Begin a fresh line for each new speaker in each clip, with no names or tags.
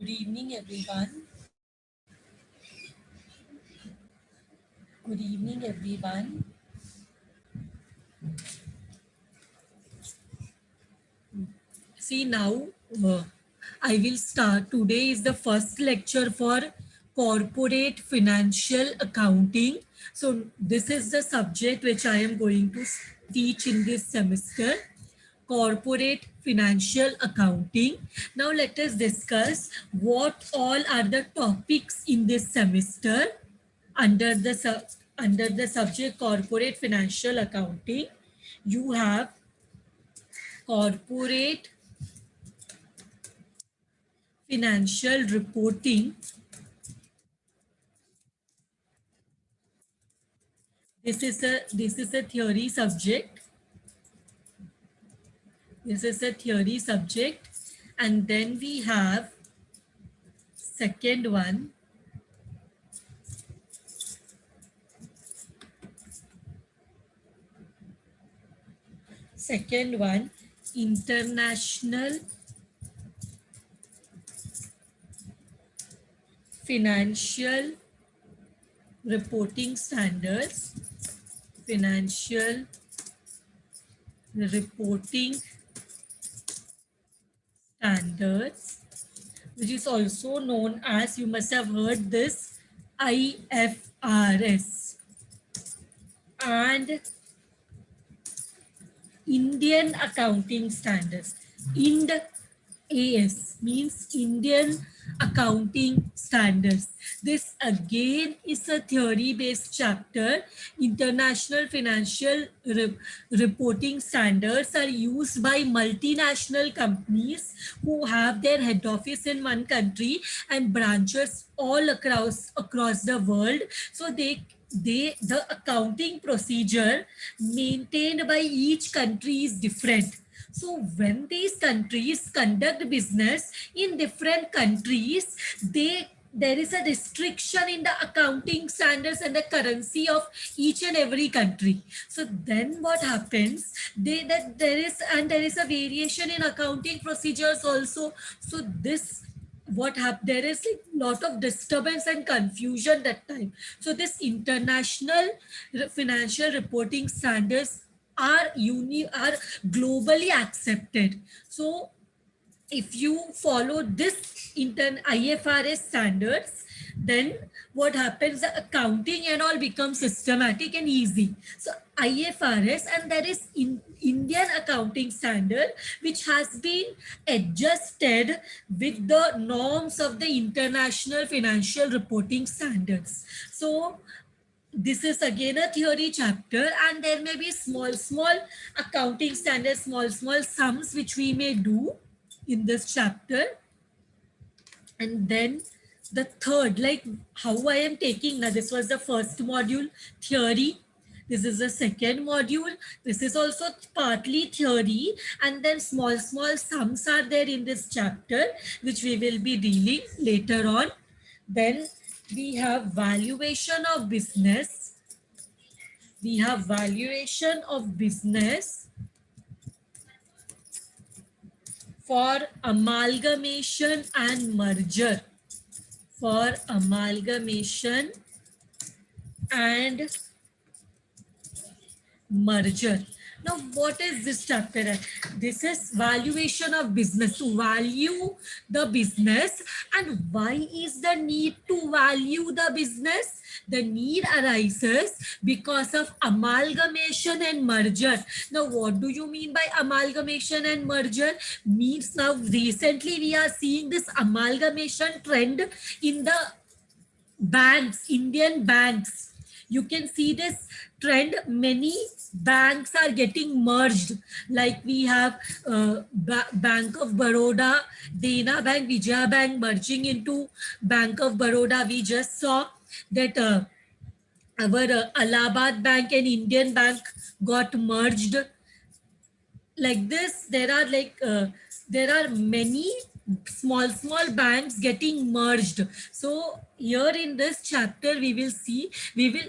Good evening, everyone. Good evening, everyone. See now, I will start. Today is the first lecture for corporate financial accounting. So this is the subject which I am going to teach in this semester. Corporate financial accounting. Now let us discuss what all are the topics in this semester under the subject corporate financial accounting. You have corporate financial reporting. This is a theory subject. This is a theory subject. And then we have second one, international financial reporting standards. Financial reporting standards, which is also known as, you must have heard this, IFRS. And Indian accounting standards. Ind AS means Indian accounting standards. This again is a theory based chapter. International financial reporting standards are used by multinational companies who have their head office in one country and branches all across the world. So the accounting procedure maintained by each country is different. So when these countries conduct business in different countries, there is a restriction in the accounting standards and the currency of each and every country. So then what happens? There is a variation in accounting procedures also. So this there is a lot of disturbance and confusion that time. So this international financial reporting standards are globally accepted. So if you follow this IFRS standards, then what happens? The accounting and all becomes systematic and easy. So IFRS, and there is Indian accounting standard, which has been adjusted with the norms of the international financial reporting standards. So this is again a theory chapter, and there may be small accounting standards, small sums which we may do in this chapter. And then the third, like how I am taking now, this was the first module, theory. This is the second module. This is also partly theory, and then small sums are there in this chapter, which we will be dealing later on. Then we have valuation of business. We have valuation of business for amalgamation and merger. For amalgamation and merger. Now, what is this chapter? This is valuation of business, to value the business. And why is the need to value the business? The need arises because of amalgamation and merger. Now, what do you mean by amalgamation and merger? Means now recently we are seeing this amalgamation trend in the banks, Indian banks. You can see this trend. Many banks are getting merged. Like we have Bank of Baroda, Dena Bank, Vijaya Bank merging into Bank of Baroda. We just saw that our Allahabad Bank and Indian Bank got merged. Like this, there are many small banks getting merged. So here in this chapter we will see,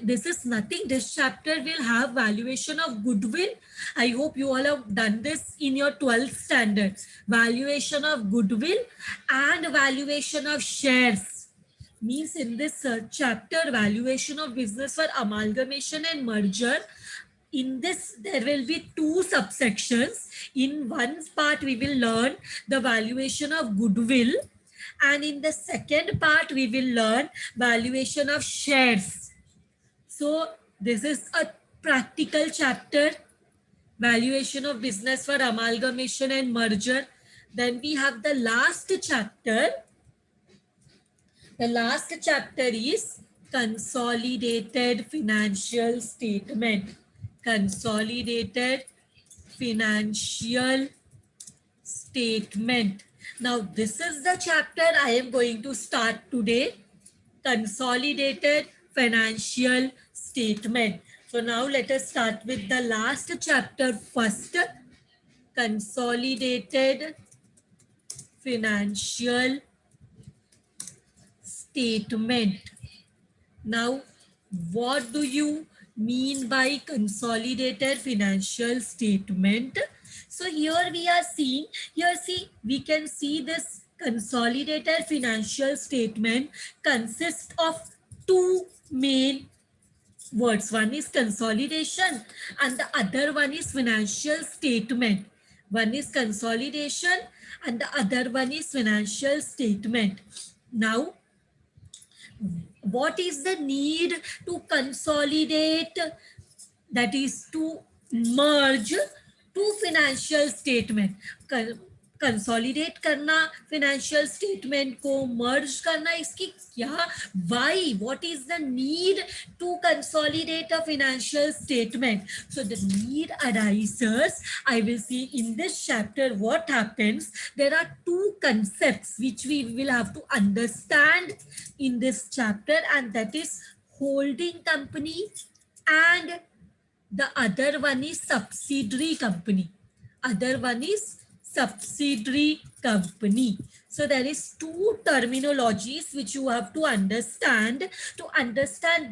this is nothing, this chapter will have valuation of goodwill. I hope you all have done this in your 12th standard. Valuation of goodwill and valuation of shares. Means in this chapter, valuation of business for amalgamation and merger, in this there will be two subsections. In one part we will learn the valuation of goodwill, and in the second part we will learn valuation of shares. So this is a practical chapter, valuation of business for amalgamation and merger. Then we have the last chapter. The last chapter is consolidated financial statement. Consolidated financial statement. Now, this is the chapter I am going to start today. Consolidated financial statement. So now let us start with the last chapter first. Consolidated financial statement. Now, what do you mean by consolidated financial statement? So here we are seeing, here see, we can see this consolidated financial statement consists of two main words. One is consolidation and the other one is financial statement. One is consolidation and the other one is financial statement. Now, what is the need to consolidate, that is to merge two financial statement? Consolidate करना financial statement को, merge करना, इसकी क्या, why, what is the need to consolidate a financial statement? So the need arises, I will see in this chapter what happens. There are two concepts which we will have to understand in this chapter, and that is holding company and the other one is subsidiary company. Other one is subsidiary company. So there is two terminologies which you have to understand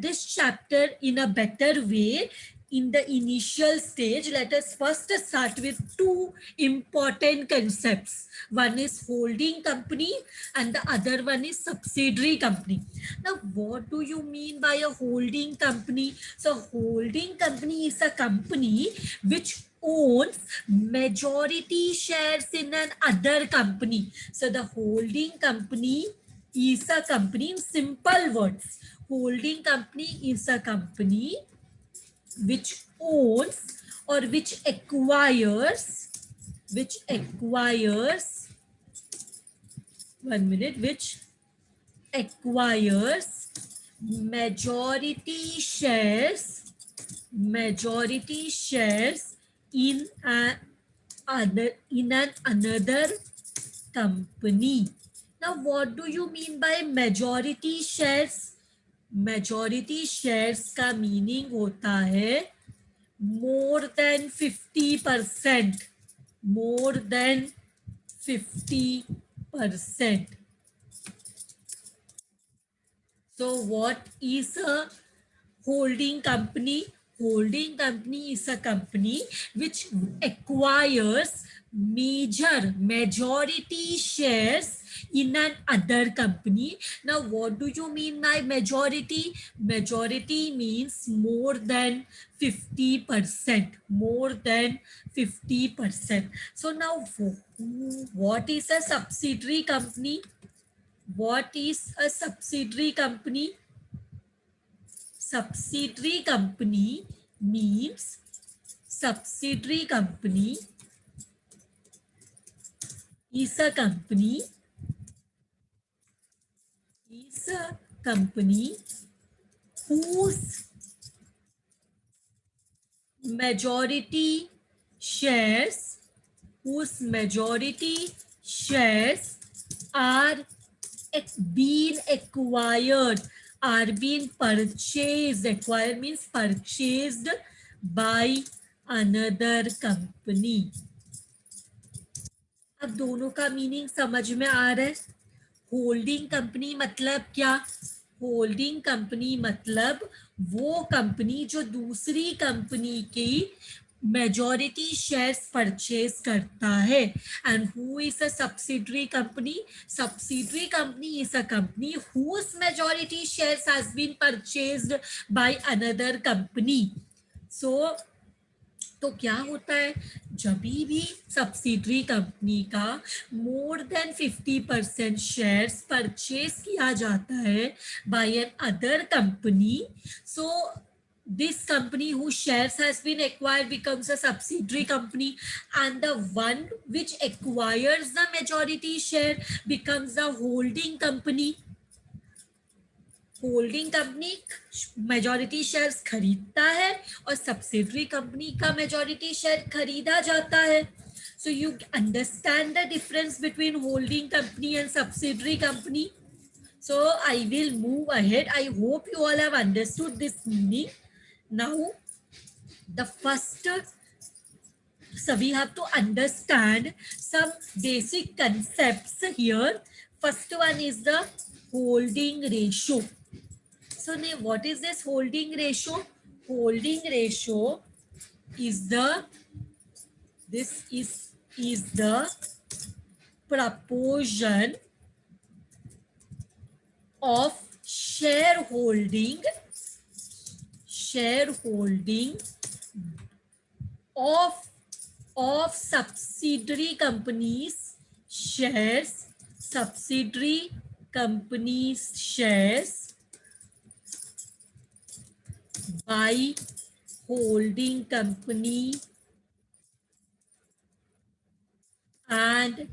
this chapter in a better way. In the initial stage, let us first start with two important concepts. One is holding company and the other one is subsidiary company. Now, what do you mean by a holding company? So holding company is a company which owns majority shares in an other company. So the holding company is a company, in simple words, holding company is a company which owns or which acquires, one minute, which acquires majority shares in another company. Now, what do you mean by majority shares? Majority shares का meaning होता है more than 50%. More than 50%. So what is a holding company? Holding company is a company which acquires majority shares in an other company. Now, what do you mean by majority? Majority means more than 50%. More than 50%. So now, what is a subsidiary company? What is a subsidiary company? Subsidiary company means subsidiary company is a company whose majority shares are being acquired, are being purchased. Acquired means purchased by another company. अब दोनों का meaning समझ में आ रहा है। Holding company मतलब क्या? Holding company मतलब वो कंपनी जो दूसरी कंपनी की मेजॉरिटी शेयर्स परचेज करता है। And who is a subsidiary company? Subsidiary company is a company whose majority shares has been purchased by another company. So तो क्या होता है, जब भी सब्सिडरी कंपनी का मोर देन 50% शेयर्स परचेज किया जाता है by another company, so this company whose shares has been acquired becomes a subsidiary company, and the one which acquires the majority share becomes the holding company. Holding company majority shares खरीदता है और subsidiary company का majority share खरीदा जाता है. So you understand the difference between holding company and subsidiary company. So I will move ahead. I hope you all have understood this meaning. Now the first, so we have to understand some basic concepts here. First one is the holding ratio. So what is this holding ratio? Holding ratio is the, this is the proportion of shareholding of subsidiary companies shares, subsidiary companies shares by holding company and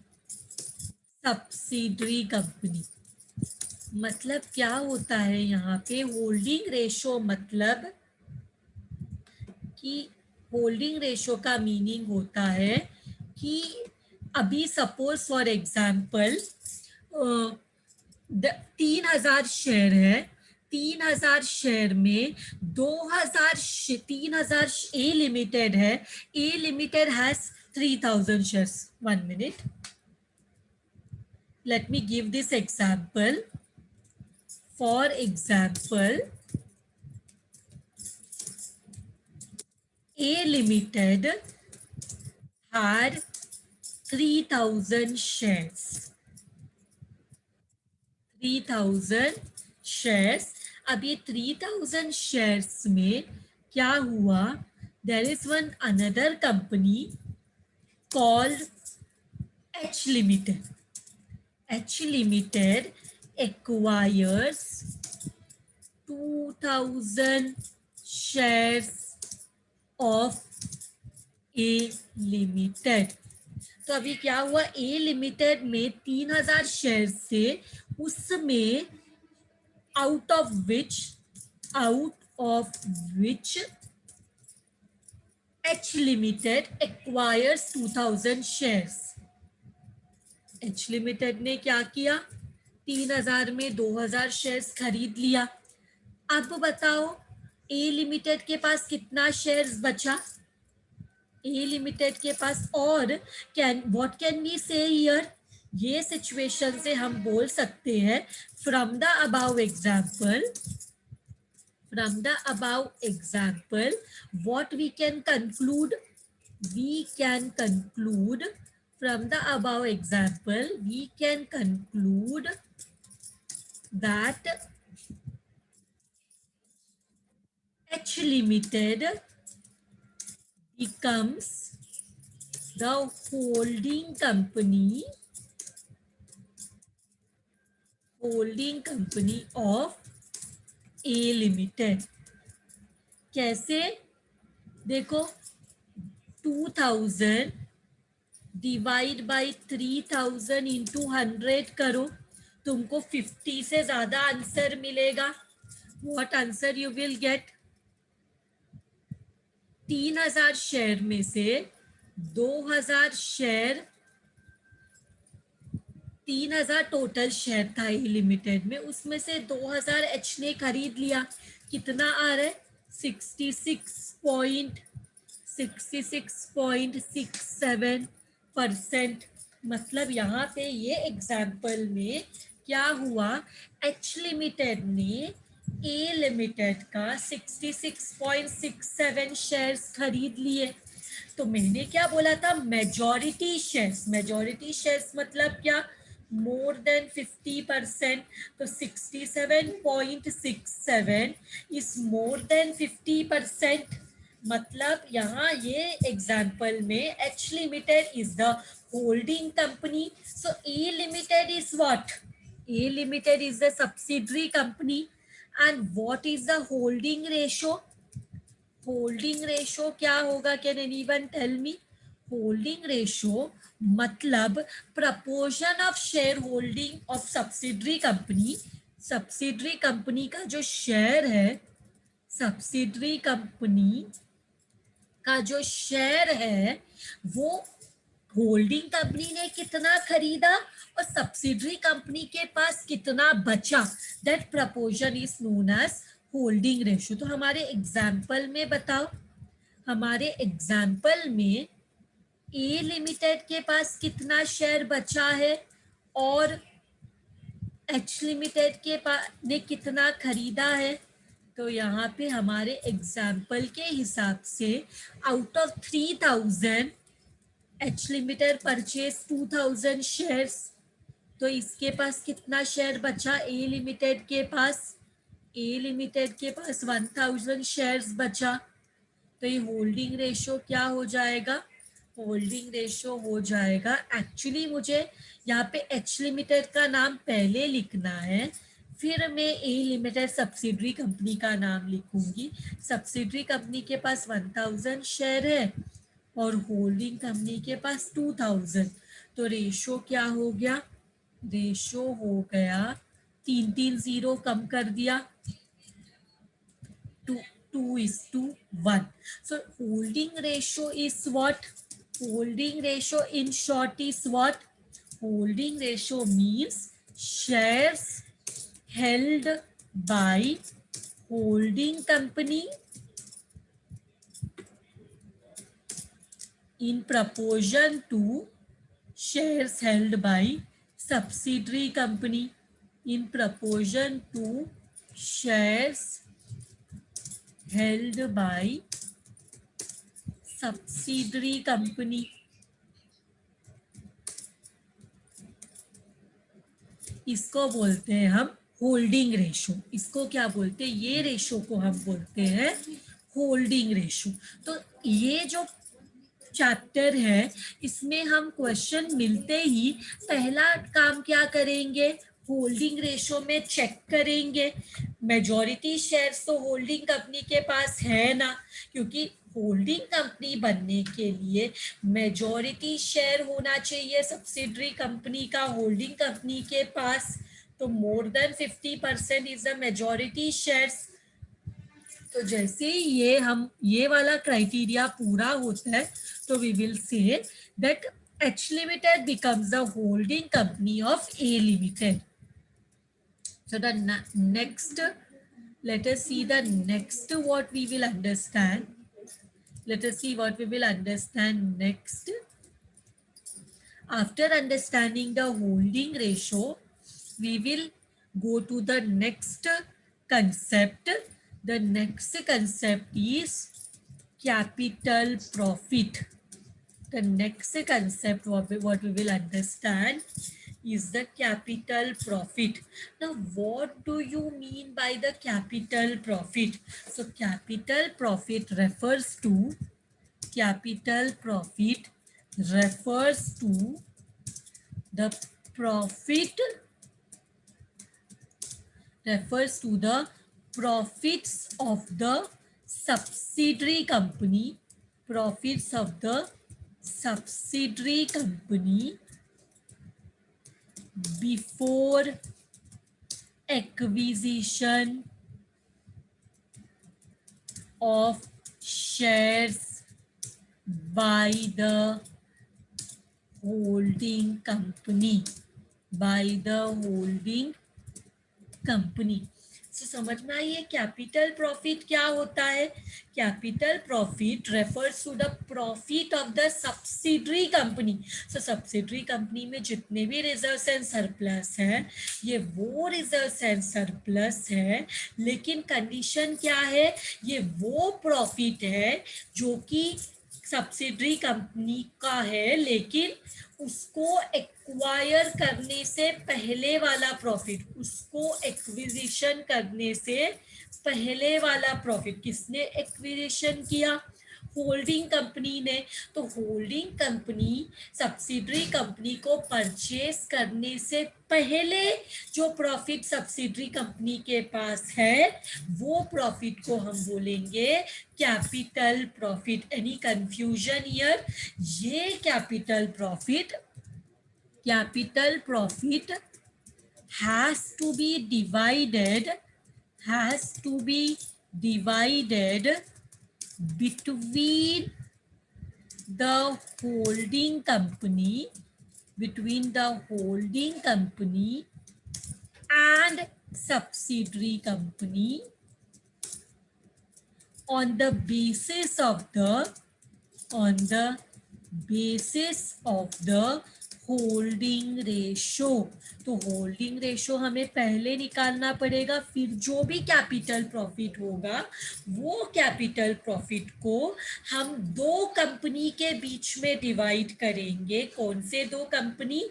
subsidiary company. मतलब क्या होता है यहाँ पे holding ratio? मतलब कि holding ratio का meaning होता है कि अभी सपोज फॉर एग्जाम्पल 3000 शेयर है, 3000 शेयर में 3000 ए लिमिटेड है, A limited has 3000 shares. 1 minute, let me give this example. For example, A Limited had 3000 shares. 3000 shares. अब ये 3000 shares में क्या हुआ? There is one another company called H Limited. H Limited acquires 2000 shares of A Limited. तो अभी क्या हुआ? ए limited में 3000 शेयर से, उसमें out of which H limited acquires 2000 shares. H limited ने क्या किया? 3000 में 2000 शेयर्स खरीद लिया. अब बताओ ए लिमिटेड के पास कितना शेयर्स बचा? ए लिमिटेड के पास, और what can we say here? ये सिचुएशन से हम बोल सकते हैं from the above example, what we can conclude? we can conclude from the above example, we can conclude that H Limited becomes the holding company of A Limited. कैसे? देखो, 2000 divide by 3000 into 100 करो, तुमको 50 से ज्यादा answer मिलेगा. What answer you will get? 3000 share में से 2000 share, 3000 total share था ए लिमिटेड में, उसमें से 2000 एच ने खरीद लिया. कितना आ रहा है? 66.67% मतलब यहाँ पे ये एग्जाम्पल में क्या हुआ, एच लिमिटेड ने ए लिमिटेड का 66.67 शेयर्स खरीद लिए। तो मैंने क्या बोला था, मेजॉरिटी शेयर्स, मेजॉरिटी शेयर्स मतलब क्या, मोर देन 50%। तो 67.67 इज मोर देन 50%। मतलब यहाँ ये एग्जाम्पल में H limited is the holding company, so A limited is what, A limited is the subsidiary company. And what is the holding ratio, holding ratio क्या होगा, can anyone tell me? Holding ratio मतलब proportion of share holding of subsidiary company, subsidiary company का जो share है, subsidiary company का जो share है वो होल्डिंग कंपनी ने कितना खरीदा और सब्सिडरी कंपनी के पास कितना बचा, that proportion is known as holding ratio. तो हमारे एग्जाम्पल में बताओ, हमारे एग्जाम्पल में ए लिमिटेड के पास कितना शेयर बचा है और एच लिमिटेड के पास ने कितना खरीदा है। तो यहाँ पे हमारे एग्जाम्पल के हिसाब से out of 3000 H limited purchase 2000 shares, तो इसके पास कितना शेयर बचा, ए लिमिटेड के पास, ए लिमिटेड के पास 1000 शेयर्स बचा। तो ये होल्डिंग रेशो क्या हो जाएगा, होल्डिंग रेशो हो जाएगा, एक्चुअली मुझे यहाँ पे एच लिमिटेड का नाम पहले लिखना है, फिर मैं ए लिमिटेड सब्सिडरी कंपनी का नाम लिखूंगी। सब्सिडरी कंपनी के पास 1000 शेयर है और होल्डिंग कंपनी के पास 2000। तो रेशो क्या हो गया, रेशो हो गया 3 3 0 कम कर दिया, 2:1. So holding ratio is what? Holding ratio in short is what? Holding ratio means shares held by holding company in proportion to shares held by subsidiary company, in proportion to shares held by subsidiary company। इसको बोलते हैं हम holding ratio. इसको क्या बोलते हैं, ये ratio को हम बोलते हैं होल्डिंग रेशो। तो ये जो चैप्टर है इसमें हम क्वेश्चन मिलते ही पहला काम क्या करेंगे, होल्डिंग रेशो में चेक करेंगे मेजॉरिटी शेयर्स तो होल्डिंग कंपनी के पास है ना, क्योंकि होल्डिंग कंपनी बनने के लिए मेजॉरिटी शेयर होना चाहिए सब्सिडरी कंपनी का होल्डिंग कंपनी के पास। तो more than 50% is the majority shares. तो जैसे ही ये वाला क्राइटेरिया पूरा होता है तो we will say that H limited becomes the holding company of A limited. So the next, let us see the next what we will understand. Let us see what we will understand next. After understanding the holding ratio, we will go to the next concept. The next concept is capital profit. The next concept what we will understand is the capital profit. Now, what do you mean by the capital profit? So, capital profit refers to, capital profit refers to the profit, refers to the profits of the subsidiary company, profits of the subsidiary company before acquisition of shares by the holding company, by the holding company. So, समझ में आई है capital profit क्या होता है? Capital profit refers to the profit of the subsidiary company. So subsidiary company में जितने भी reserves and surplus है, ये वो रिजर्व्स एंड सरप्लस है, लेकिन कंडीशन क्या है? ये वो प्रॉफिट है जो कि सब्सिडरी कंपनी का है, लेकिन उसको एक्वायर करने से पहले वाला प्रॉफिट, उसको एक्विजिशन करने से पहले वाला प्रॉफिट किसने एक्विजिशन किया? होल्डिंग कंपनी ने. तो होल्डिंग कंपनी सब्सिडरी कंपनी को परचेस करने से पहले जो प्रॉफिट सब्सिडरी कंपनी के पास है, वो प्रॉफिट को हम बोलेंगे capital profit. Any confusion here? ये capital profit has to be divided between the holding company and subsidiary company on the basis of the holding ratio. तो होल्डिंग रेशो हमें पहले निकालना पड़ेगा, फिर जो भी कैपिटल प्रॉफिट होगा, वो कैपिटल प्रॉफिट को हम दो कंपनी के बीच में डिवाइड करेंगे. कौन से दो company?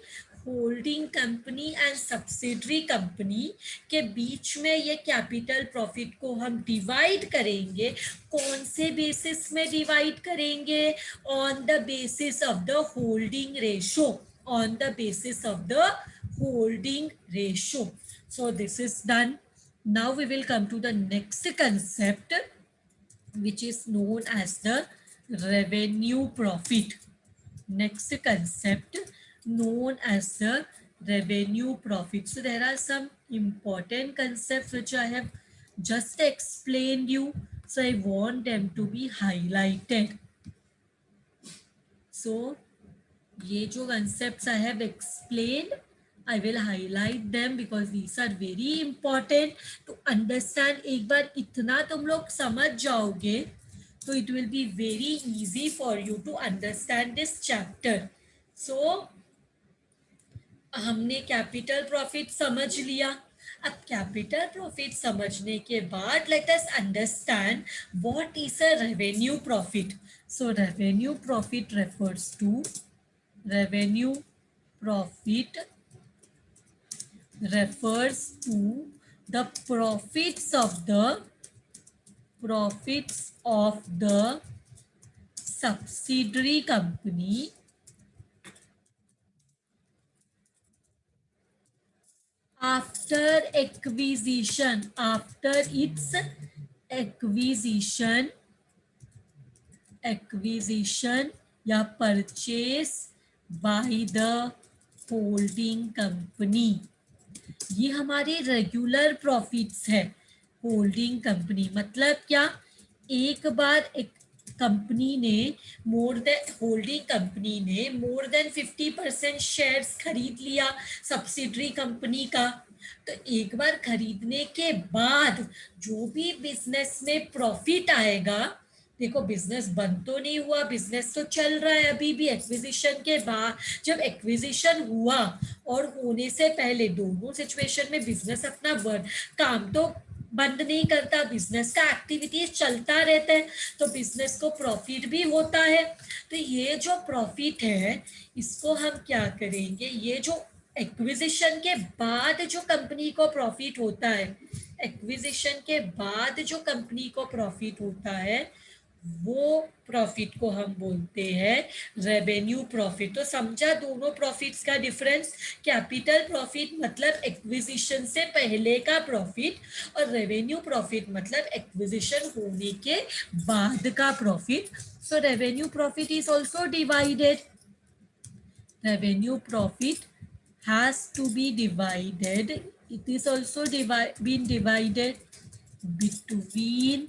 Holding company and subsidiary company के बीच में ये कैपिटल प्रॉफिट को हम डिवाइड करेंगे. कौन से बेसिस में डिवाइड करेंगे? On the basis of the holding ratio. So this is done. Now we will come to the next concept, which is known as the revenue profit. Next concept known as the revenue profit. So there are some important concepts which I have just explained you. So I want them to be highlighted. So ये जो concepts I have explained, I will highlight them because these are very important to understand. एक बार इतना तुम लोग समझ जाओगे तो it will be very easy for you to understand this chapter. So हमने कैपिटल प्रॉफिट समझ लिया. अब कैपिटल प्रॉफिट समझने के बाद let us understand what is a revenue profit. So revenue profit refers to revenue profit refers to the profits of the subsidiary company after its acquisition या purchase bye the holding company. ये हमारे regular profits है. Holding company मतलब क्या? एक बार एक company ने holding company ने मोर देन 50% शेयर्स खरीद लिया सब्सिडरी कंपनी का. तो एक बार खरीदने के बाद जो भी बिजनेस में प्रॉफिट आएगा, देखो बिजनेस बंद तो नहीं हुआ, बिजनेस तो चल रहा है अभी भी. एक्विजिशन के बाद, जब एक्विजिशन हुआ और होने से पहले, दोनों सिचुएशन में बिजनेस अपना काम तो बंद नहीं करता, बिजनेस का एक्टिविटीज चलता रहता है, तो बिजनेस को प्रॉफिट भी होता है. तो ये जो प्रॉफिट है इसको हम क्या करेंगे? ये जो एक्विजिशन के बाद जो कंपनी को प्रॉफिट होता है, एक्विजिशन के बाद जो कंपनी को प्रॉफिट होता है, वो प्रॉफिट को हम बोलते हैं रेवेन्यू प्रॉफिट. तो समझा दोनों प्रॉफिट्स का डिफरेंस? कैपिटल प्रॉफिट मतलब एक्विजिशन से पहले का प्रॉफिट, और रेवेन्यू प्रॉफिट मतलब एक्विजिशन होने के बाद का profit. So revenue profit is also divided. Revenue profit has to be divided. It is also been divided between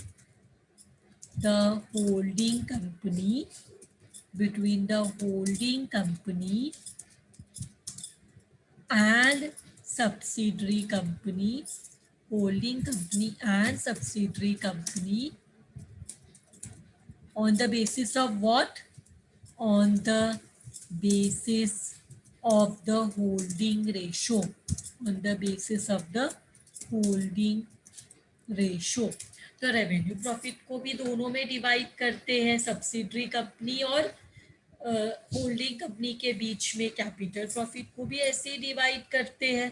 the holding company and subsidiary company holding company and subsidiary company on the basis of what? On the basis of the holding ratio. On the basis of the holding ratio. तो revenue profit को भी दोनों में divide करते हैं, subsidiary company और holding company के बीच में कैपिटल प्रॉफिट को भी ऐसे ही डिवाइड करते हैं।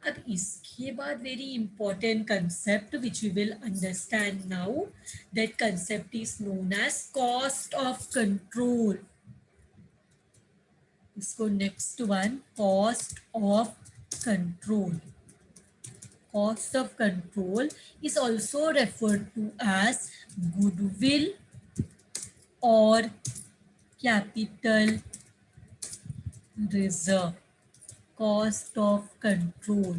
अब इसके बाद very important concept which we will understand now, that concept is known as cost of control. इसको next one, cost of control. Cost of control is also referred to as goodwill or capital reserve. Cost of control.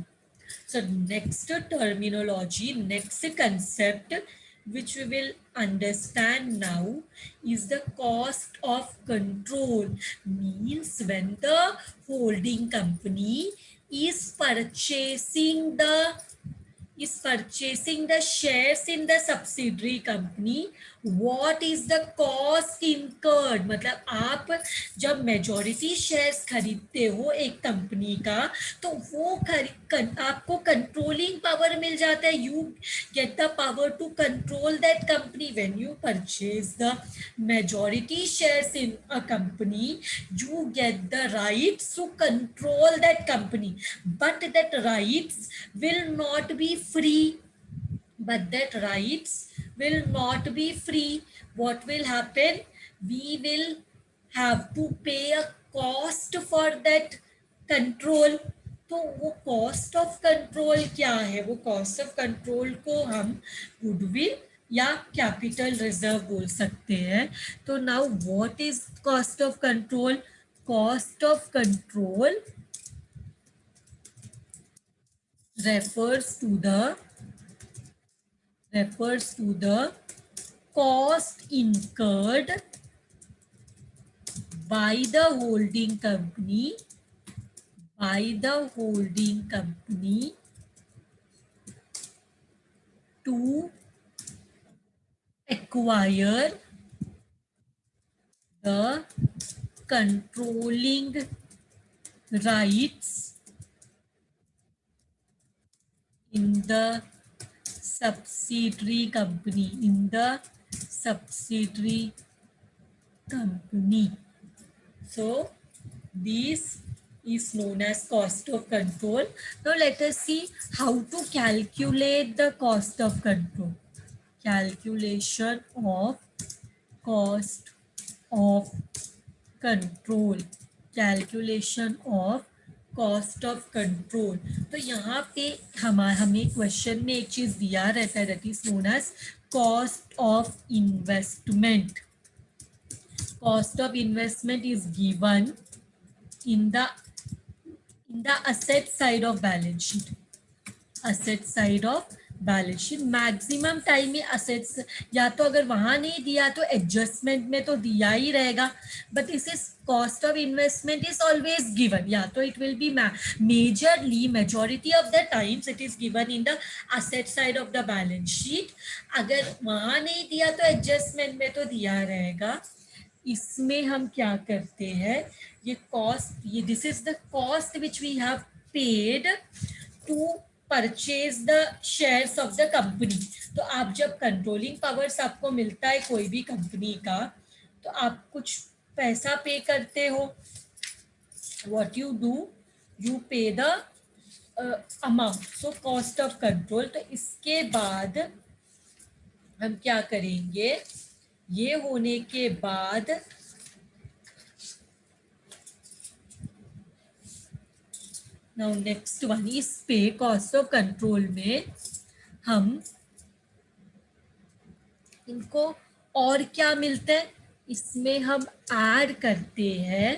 So next terminology, next concept which we will understand now is the cost of control. Means when the holding company is purchasing the shares in the subsidiary company, what is the cost incurred? मतलब आप जब majority shares खरीदते हो एक company का, तो वो आपको कंट्रोलिंग पावर मिल जाता है, you get the power to control that company. When you purchase the majority shares in a company, you get the rights to control that company, but that rights will not be free. What will happen? We will have to pay a cost for that control. तो वो cost of control क्या है? वो cost of control को हम goodwill या capital reserve बोल सकते हैं। तो now what is cost of control? Cost of control refers to the cost incurred by the holding company to acquire the controlling rights in the subsidiary company. So this is known as cost of control. Now let us see how to calculate the cost of control. Calculation of cost of control. Calculation of cost of control. तो यहाँ पे हमें question में एक चीज दिया रहता है, that is known as cost of investment. Cost of investment is given in the asset side of balance sheet. Asset side of balance sheet. Maximum time में असेट्स, या तो अगर वहां नहीं दिया तो एडजस्टमेंट में तो दिया ही रहेगा, बट इस cost of investment is always given, या तो it will be majorly majority of the times it is given in the asset side of the balance sheet. अगर वहां नहीं दिया तो एडजस्टमेंट में तो दिया रहेगा। इसमें हम क्या करते हैं, ये कॉस्ट, ये this is the cost which we have paid to purchase the shares of the company. तो आप जब कंट्रोलिंग पावर्स आपको मिलता है कोई भी कंपनी का, तो आप कुछ पैसा पे करते हो। व्हाट यू डू, यू पे the amount, so cost of control. तो इसके बाद हम क्या करेंगे, ये होने के बाद नाउ नेक्स्ट वन इज पे। कॉस्ट ऑफ कंट्रोल में हम इनको और क्या मिलता है, इसमें हम ऐड करते हैं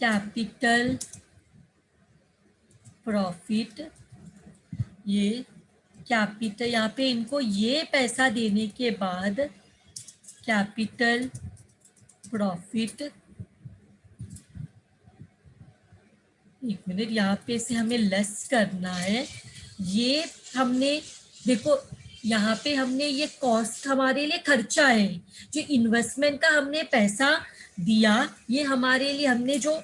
कैपिटल प्रॉफिट। ये कैपिटल, यहाँ पे इनको ये पैसा देने के बाद कैपिटल प्रॉफिट एक मिनट, यहाँ पे से हमें लेस करना है। ये हमने देखो, यहाँ पे हमने ये कॉस्ट हमारे लिए खर्चा है, जो इन्वेस्टमेंट का हमने पैसा दिया, ये हमारे लिए हमने जो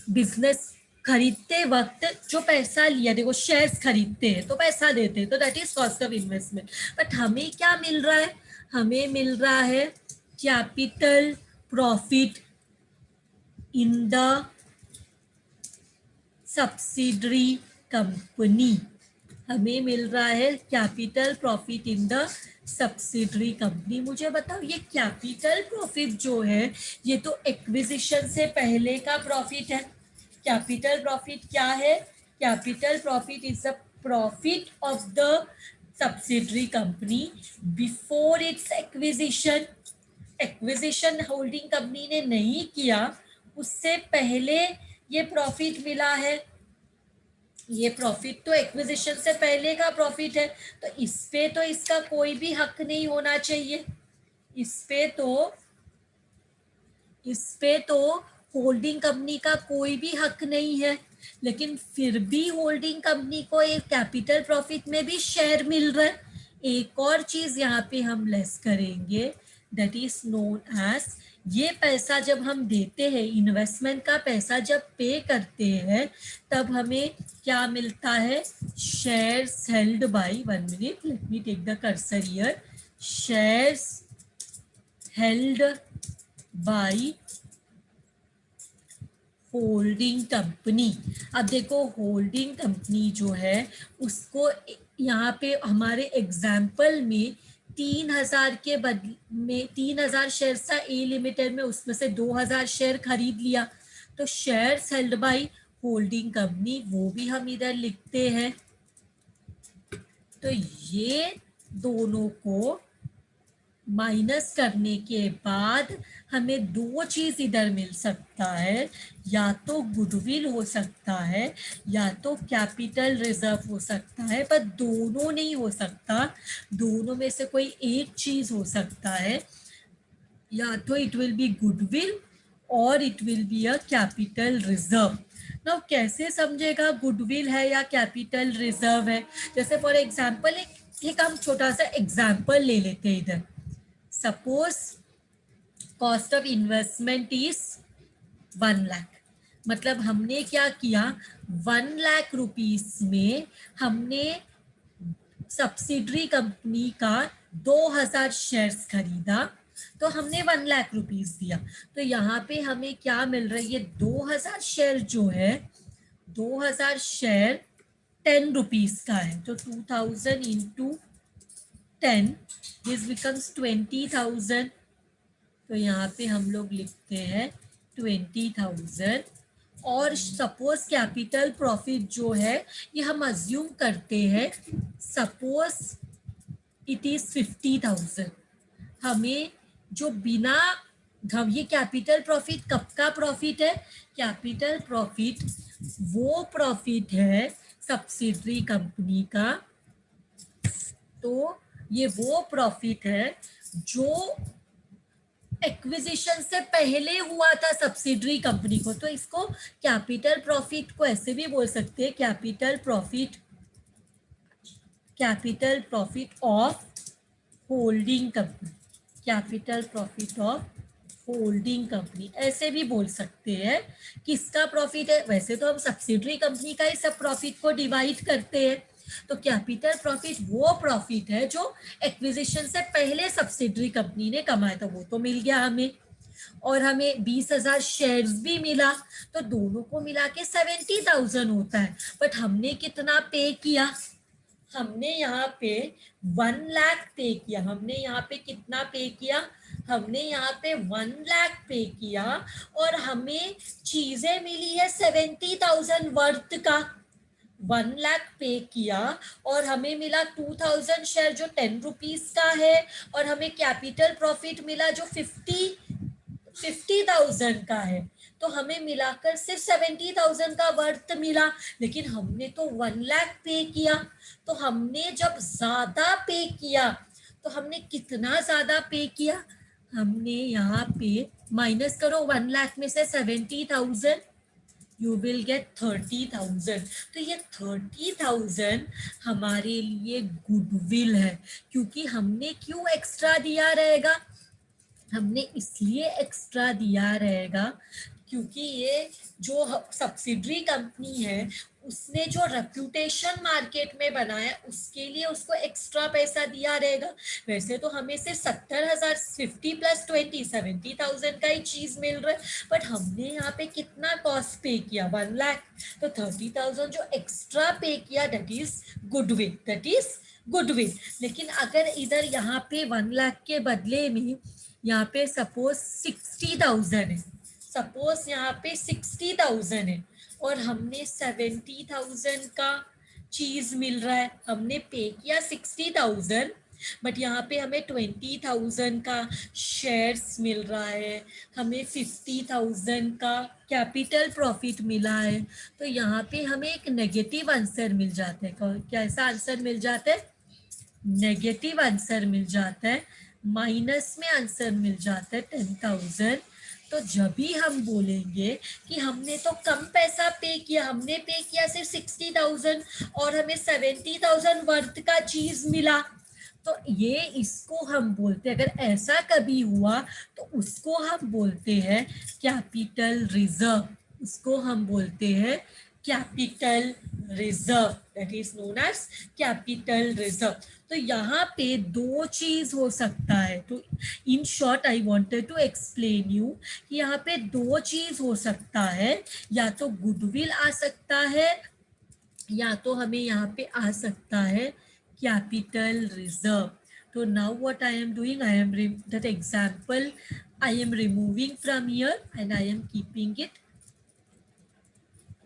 बिजनेस खरीदते वक्त जो पैसा लिया, देखो शेयर्स खरीदते हैं तो पैसा देते हैं, तो that is cost of investment. But हमें क्या मिल रहा है? हमें मिल रहा है capital profit in the subsidiary company. हमें मिल रहा है capital profit in the subsidiary company. मुझे बताओ, ये कैपिटल प्रॉफिट जो है, ये तो एक्विजिशन से पहले का प्रॉफिट है। कैपिटल प्रॉफिट क्या है? Capital profit is the profit of the subsidiary company before it's acquisition. Acquisition holding company ने नहीं किया, उससे पहले ये प्रॉफिट मिला है। ये प्रॉफिट तो एक्विजिशन से पहले का प्रॉफिट है, तो इस पे तो इसका कोई भी हक नहीं होना चाहिए। इस पे तो होल्डिंग कंपनी का कोई भी हक नहीं है। लेकिन फिर भी होल्डिंग कंपनी को एक कैपिटल प्रॉफिट में भी शेयर मिल रहा है। एक और चीज यहाँ पे हम लेस करेंगे, दैट इज नोन एज, ये पैसा जब हम देते हैं, इन्वेस्टमेंट का पैसा जब पे करते हैं, तब हमें क्या मिलता है? Shares held by, 1 minute, let me take the cursor here, shares held by holding company. अब देखो, होल्डिंग कंपनी जो है उसको यहाँ पे हमारे एग्जाम्पल में 3,000 के बदले में 3,000 शेयर था ए लिमिटेड में, उसमें से 2,000 शेयर खरीद लिया, तो shares held by holding company वो भी हम इधर लिखते हैं। तो ये दोनों को माइनस करने के बाद हमें दो चीज इधर मिल सकता है, या तो गुडविल हो सकता है या तो कैपिटल रिजर्व हो सकता है, पर दोनों नहीं हो सकता। दोनों में से कोई एक चीज हो सकता है, या तो इट विल बी गुडविल और it will be a capital reserve. Now कैसे समझेगा गुडविल है या कैपिटल रिजर्व है? जैसे फॉर एग्जांपल एक हम छोटा सा एग्जांपल ले लेते हैं इधर। Suppose cost of investment is 1 lakh. मतलब हमने क्या किया, 1 लाख रुपीस में हमने सब्सिडरी कंपनी का 2,000 शेयर्स खरीदा, तो हमने 1 लाख रुपीस दिया। तो यहाँ पे हमें क्या मिल रहा है? ये 2,000 शेयर जो है, 2,000 शेयर 10 रुपीस का है, तो 2,000 इंटू 10, दिस बिकम्स 20,000। तो यहाँ पे हम लोग लिखते हैं 20,000। और सपोज कैपिटल प्रॉफिट जो है, ये हम अज्यूम करते हैं, सपोज इट इज 50,000। हमें जो बिना, हम ये कैपिटल प्रॉफिट कब का प्रॉफिट है? कैपिटल प्रॉफिट वो प्रॉफिट है सब्सिडरी कंपनी का, तो ये वो प्रॉफिट है जो एक्विजिशन से पहले हुआ था सब्सिडरी कंपनी को। तो इसको कैपिटल प्रॉफिट को ऐसे भी बोल सकते हैं, capital profit of holding company, capital profit of holding company ऐसे भी बोल सकते हैं। किसका प्रॉफिट है? वैसे तो हम सब्सिडरी कंपनी का ही सब प्रॉफिट को डिवाइड करते हैं, तो कैपिटल प्रॉफिट वो प्रॉफिट है जो एक्विजिशन से पहले सब्सिडरी कंपनी ने कमाया था, वो तो मिल गया हमें। और हमें 20,000 शेयर्स भी मिला, तो दोनों को मिला के 70,000 होता है। बट हमने कितना पे किया? हमने यहाँ पे 1 लाख पे किया। हमने यहाँ पे कितना पे किया? हमने यहाँ पे 1 लाख पे किया, और हमें चीजें मिली है 70,000 वर्थ का। 1 लाख पे किया और हमें मिला 2,000 शेयर जो 10 रुपीज का है, और हमें कैपिटल प्रॉफिट मिला जो 50,000 का है। तो हमें मिलाकर सिर्फ 70,000 का वर्थ मिला, लेकिन हमने तो 1 लाख पे किया। तो हमने जब ज्यादा पे किया, तो हमने कितना ज्यादा पे किया? हमने यहाँ पे माइनस करो 1 लाख में से 70,000, you will get 30,000. तो ये 30,000 हमारे लिए गुडविल है, क्योंकि हमने क्यों एक्स्ट्रा दिया रहेगा, हमने इसलिए एक्स्ट्रा दिया रहेगा क्योंकि ये जो सब्सिडरी कंपनी है उसने जो रेप्यूटेशन मार्केट में बनाया उसके लिए उसको एक्स्ट्रा पैसा दिया रहेगा। वैसे तो हमें सिर्फ 70,000, 50 + 20 70,000 का ही चीज मिल रहा है, बट हमने यहाँ पे कितना कॉस्ट पे किया, 1 लाख। तो 30,000 जो एक्स्ट्रा पे किया that is goodwill, that is goodwill. लेकिन अगर इधर यहाँ पे 1 लाख के बदले में यहाँ पे सपोज 60,000 है, सपोज यहाँ पे 60,000 है और हमने 70,000 का चीज मिल रहा है, हमने पे किया 60,000 बट यहाँ पे हमें 20,000 का शेयर्स मिल रहा है, हमें 50,000 का कैपिटल प्रॉफिट मिला है। तो यहाँ पे हमें एक नेगेटिव आंसर मिल जाता है। कैसा आंसर मिल जाता है, नेगेटिव आंसर मिल जाता है, माइनस में आंसर मिल जाता है 10,000। तो जब भी हम बोलेंगे कि हमने तो कम पैसा पे किया, हमने पे किया सिर्फ 60,000 और हमें 70,000 वर्थ का चीज मिला, तो ये इसको हम बोलते हैं, अगर ऐसा कभी हुआ तो उसको हम बोलते हैं कैपिटल रिजर्व, उसको हम बोलते हैं capital reserve, that is known as capital reserve. तो यहाँ पे दो चीज हो सकता है। तो in short I wanted to explain you कि यहाँ पे दो चीज हो सकता है, या तो गुडविल आ सकता है या तो हमें यहाँ पे आ सकता है कैपिटल रिजर्व। तो now what I am doing, I am that example I am removing from here and I am keeping it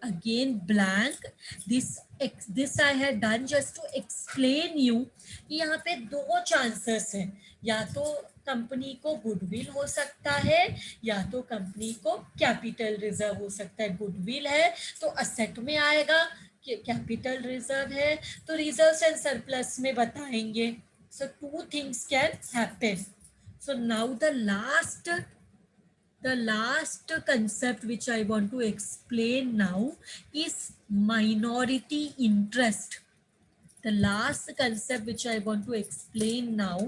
again blank. This I had done just to explain you कि यहाँ पे दो chances हैं, या तो company को goodwill हो सकता है या तो कंपनी को कैपिटल रिजर्व हो सकता है। गुडविल है तो असेट में आएगा, कैपिटल रिजर्व है तो रिजर्व्स एंड सरप्लस में बताएंगे। So two things can happen. So now the last concept which I want to explain now is minority interest. The last concept which I want to explain now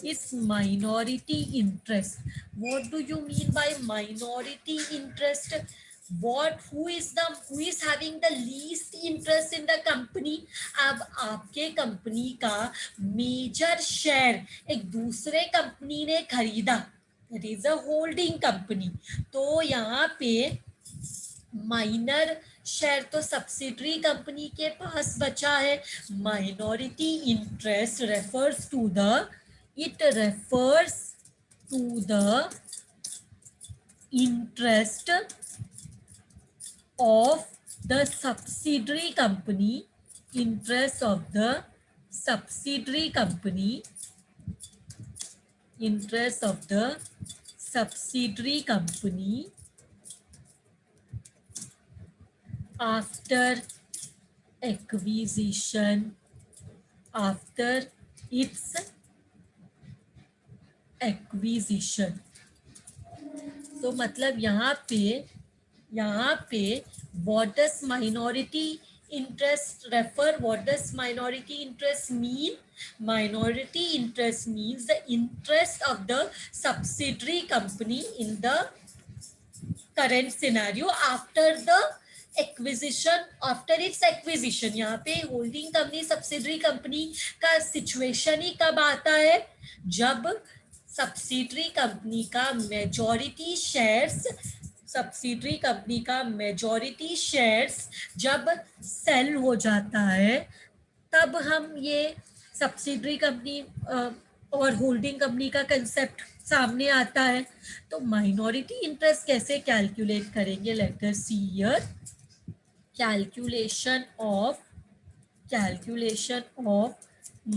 is minority interest. What do you mean by minority interest? Who is having the least interest in the company? अब आपके company का major share एक दूसरे company ने खरीदा, that is a holding company, तो यहाँ पे माइनर शेयर तो सब्सिडरी कंपनी के पास बचा है। Minority interest refers to the interest of the subsidiary company, interest of the subsidiary company, interest of the subsidiary company after acquisition, after its acquisition. तो मतलब यहाँ पे what does minority interest refer? What does minority interest mean? Minority interest means the interest of the subsidiary company in the current scenario after the acquisition, after it's acquisition. यहाँ पे holding company subsidiary company का situation ही कब आता है, जब subsidiary company का majority shares, subsidiary company का majority shares जब सेल हो जाता है, तब हम ये सब्सिडरी कंपनी और होल्डिंग कंपनी का कंसेप्ट सामने आता है। तो माइनॉरिटी इंटरेस्ट कैसे कैलकुलेट करेंगे, let us see here. Calculation of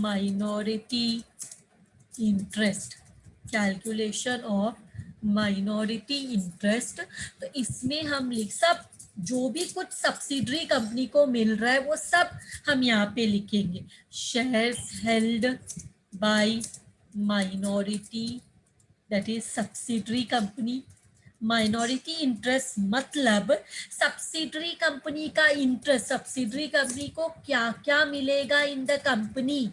minority interest, calculation of minority interest. तो इसमें हम लिख सब जो भी कुछ सब्सिडरी कंपनी को मिल रहा है वो सब हम यहाँ पे लिखेंगे। Shares held bye minority, that is subsidiary company, minority interest मतलब सब्सिडरी कंपनी का इंटरेस्ट, सब्सिडरी कंपनी को क्या क्या मिलेगा in the company,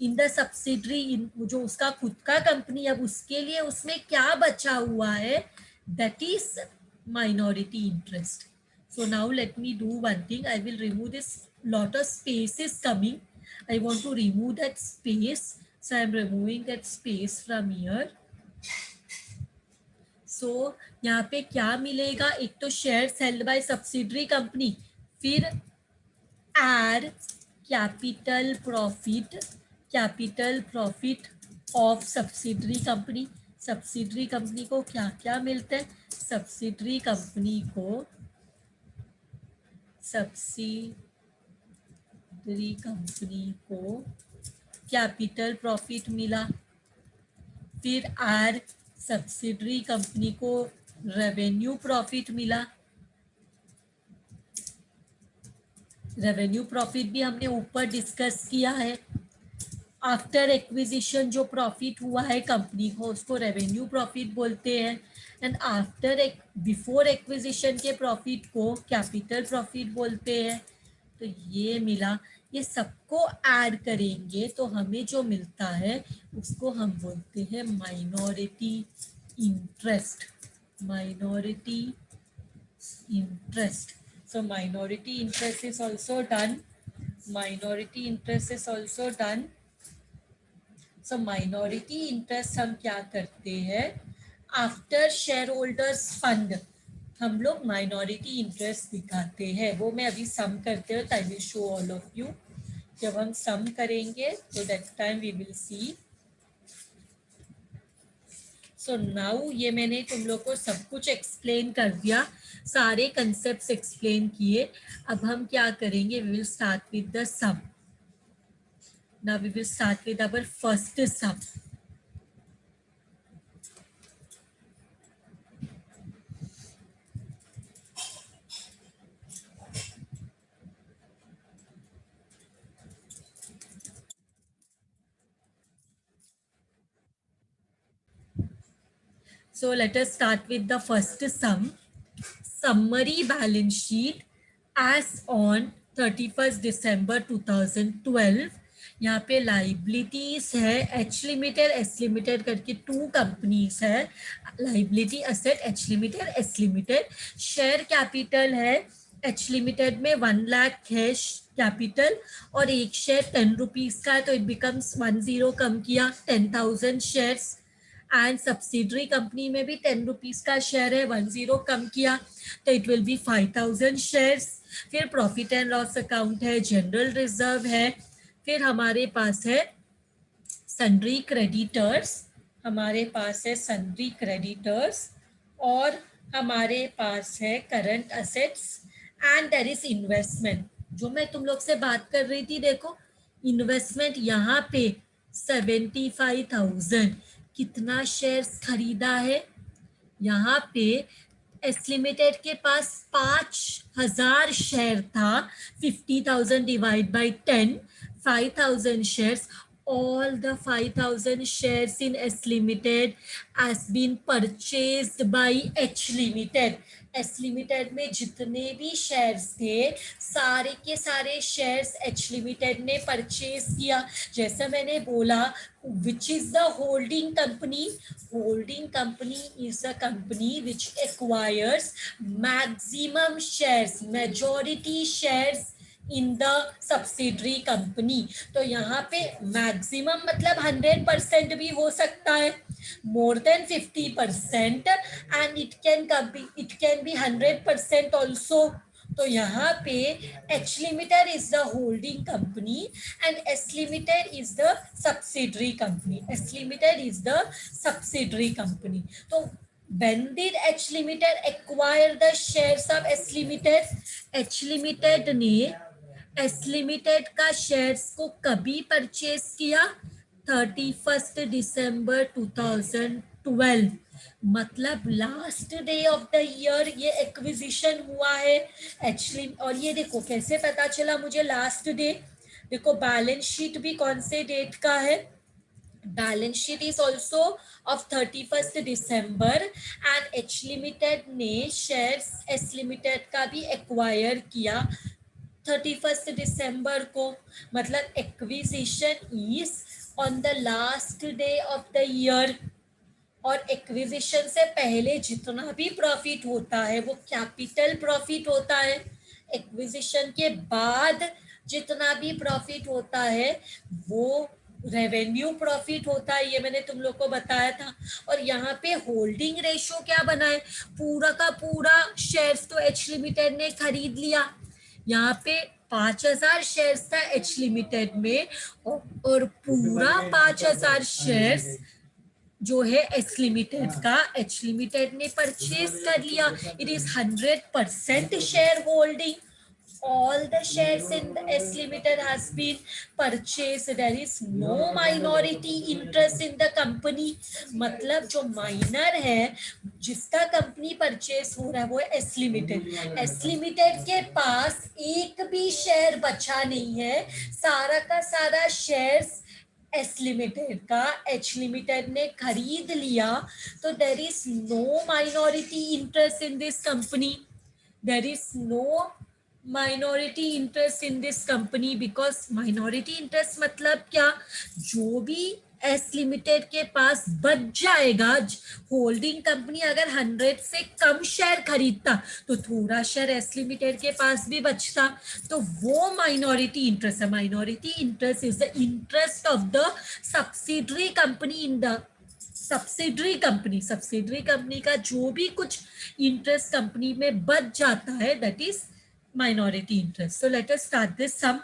in the subsidiary, जो उसका खुद का कंपनी, अब उसके लिए उसमें क्या बचा हुआ है, that is minority interest. So now let me do one thing. I will remove this, lot of space is coming. I want to remove that space. So I am removing that space from here. So यहाँ पे क्या मिलेगा, एक तो shares held by subsidiary company, फिर add capital profit of subsidiary company. Subsidiary company को क्या क्या मिलता है, सब्सिडरी कंपनी को कैपिटल प्रॉफिट मिला. फिर आर सब्सिडरी कंपनी को रेवेन्यू प्रॉफिट मिला. रेवेन्यू प्रॉफिट भी हमने ऊपर डिस्कस किया है. आफ्टर एक्विजिशन जो प्रॉफिट हुआ है कंपनी को, उसको रेवेन्यू प्रॉफिट बोलते हैं. एंड आफ्टर बिफोर एक्विजिशन के प्रॉफिट को कैपिटल प्रॉफिट बोलते हैं. तो ये मिला, ये सबको ऐड करेंगे तो हमें जो मिलता है उसको हम बोलते हैं minority interest. Minority interest. So minority interest is also done. Minority interest is also done. So minority interest हम क्या करते हैं, आफ्टर शेयर होल्डर्स फंड हम लोग माइनॉरिटी इंटरेस्ट दिखाते हैं. वो मैं अभी सम करते हो, I will show all of you. जब हम सम करेंगे तो that time we will see. So now ये मैंने तुम लोग को सब कुछ एक्सप्लेन कर दिया, सारे कंसेप्ट्स एक्सप्लेन किए. अब हम क्या करेंगे, we will start with the sum. Now we will start with our first sum. So let us start with the first sum. Summary balance sheet as on 31st December 2012. यहाँ पे liabilities है H limited S limited करके to companies है. Liability asset H limited S limited. Share capital है H limited में 1 लाख है capital और एक शेयर 10 रुपीज का है, तो इट बिकम्स 10 कम किया 10,000 शेयर्स. एंड सब्सिडरी कंपनी में भी 10 रुपीज का शेयर है, 10 कम किया तो इट विल बी 5,000 शेयर्स. फिर प्रॉफिट एंड लॉस अकाउंट है, जनरल रिजर्व है, फिर हमारे पास है सन्ड्री क्रेडिटर्स, हमारे पास है सन्ड्री क्रेडिटर्स, और हमारे पास है current assets and there is investment. जो मैं तुम लोग से बात कर रही थी, देखो इन्वेस्टमेंट यहाँ पे 75,000. कितना शेयर्स खरीदा है, यहाँ पे एस लिमिटेड के पास 5,000 शेयर था. 50,000 divide by 10, 5,000 shares. All the 5,000 shares in S Limited has been purchased by H Limited. S limited में जितने भी शेयर्स थे सारे के सारे शेयर्स एच लिमिटेड ने परचेज किया. जैसा मैंने बोला, which is the holding company. Holding company is a company which acquires maximum shares, majority shares in the subsidiary company. तो यहाँ पे मैक्सिमम मतलब 100% भी हो सकता है, more than 50%, and it can be 100% also. तो यहाँ पे H Limited is the holding company and S Limited is the subsidiary company. S Limited is the subsidiary company. तो when did H Limited acquire the shares of S Limited? H Limited ने S limited का shares को कभी purchase किया, 31 दिसंबर 2012. मतलब last day of the year ये acquisition हुआ है एच. और ये देखो कैसे पता चला मुझे लास्ट डे, देखो बैलेंस शीट भी कौन से डेट का है, balance sheet is also of 31st December and H limited ने शेयर्स एस लिमिटेड का भी एक्वायर किया 31st दिसंबर को, मतलब acquisition is on the last day of the year. और एक्विजिशन से पहले जितना भी प्रॉफिट होता है वो कैपिटल प्रॉफिट होता है। एक्विजिशन के बाद जितना भी प्रॉफिट होता है वो रेवेन्यू प्रॉफिट होता है, ये मैंने तुम लोग को बताया था। और यहाँ पे होल्डिंग रेशो क्या बना है, पूरा का पूरा शेयर्स तो एच लिमिटेड ने खरीद लिया। यहाँ पे 5,000 शेयर्स था एच लिमिटेड में और पूरा 5,000 शेयर्स जो है एच लिमिटेड का एच लिमिटेड ने परचेज कर लिया। It is 100% share holding. All the shares in the S Limited has been purchased. There is no minority interest in the company. मतलब जो माइनर है जिसका कंपनी परचेस हो रहा है वो है एस लिमिटेड। एस लिमिटेड के पास एक भी शेयर बचा नहीं है, सारा का सारा शेयर्स एस लिमिटेड का एच लिमिटेड ने खरीद लिया। तो there is no minority interest in this company, there is no minority interest in this company because minority interest मतलब क्या, जो भी एस लिमिटेड के पास बच जाएगा, होल्डिंग कंपनी अगर 100 से कम शेयर खरीदता तो थोड़ा शेयर एस लिमिटेड के पास भी बचता, तो वो माइनॉरिटी इंटरेस्ट है। Minority interest is the interest of the subsidiary company in the subsidiary company का जो भी कुछ इंटरेस्ट कंपनी में बच जाता है, that is minority interest. So let us start this sum.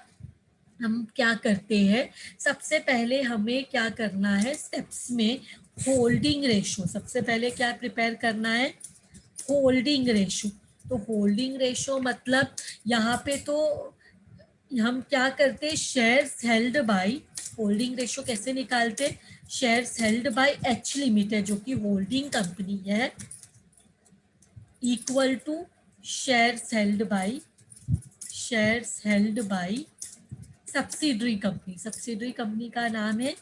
हम क्या करते हैं, सबसे पहले हमें क्या करना है स्टेप्स में, होल्डिंग रेशो सबसे पहले क्या प्रिपेयर करना है, होल्डिंग रेशो। तो होल्डिंग रेशो मतलब यहाँ पे तो हम क्या करते हैं, shares held by, holding ratio कैसे निकालते, shares held by H limited जो कि होल्डिंग कंपनी है equal to shares held by subsidiary company का नाम है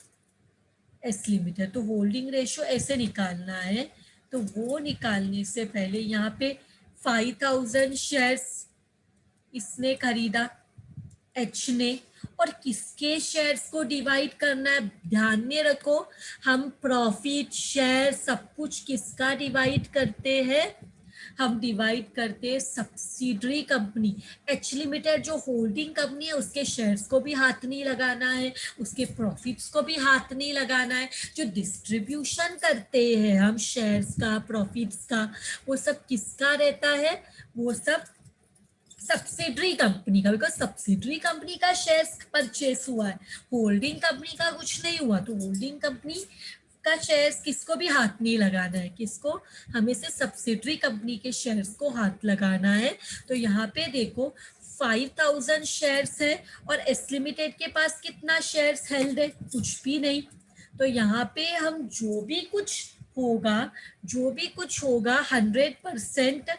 एस लिमिटेड। तो होल्डिंग रेशो ऐसे निकालना है। तो वो निकालने से पहले यहाँ पे 5,000 शेयर्स इसने खरीदा एच ने, और किसके शेयर्स को डिवाइड करना है, ध्यान में रखो हम प्रॉफिट शेयर सब कुछ किसका डिवाइड करते हैं, हम डिवाइड करते हैं सब्सिडरी कंपनी एच लिमिटेड जो होल्डिंग कंपनी है उसके शेयर्स को भी हाथ नहीं लगाना है, उसके प्रॉफिट्स को भी हाथ नहीं लगाना है। जो डिस्ट्रीब्यूशन करते हैं हम शेयर्स का प्रॉफिट्स का, वो सब किसका रहता है, वो सब सब्सिडरी कंपनी का, बिकॉज सब्सिडरी कंपनी का शेयर्स परचेस हुआ है, होल्डिंग कंपनी का कुछ नहीं हुआ। तो होल्डिंग कंपनी का शेयर्स किसको भी हाथ नहीं लगाना है, किसको, हमें से सब्सिडरी कंपनी के शेयर्स को हाथ लगाना है। तो यहाँ पे देखो 5,000 शेयर्स है और एस लिमिटेड के पास कितना शेयर्स हेल्ड है, कुछ भी नहीं। तो यहाँ पे हम जो भी कुछ होगा 100%,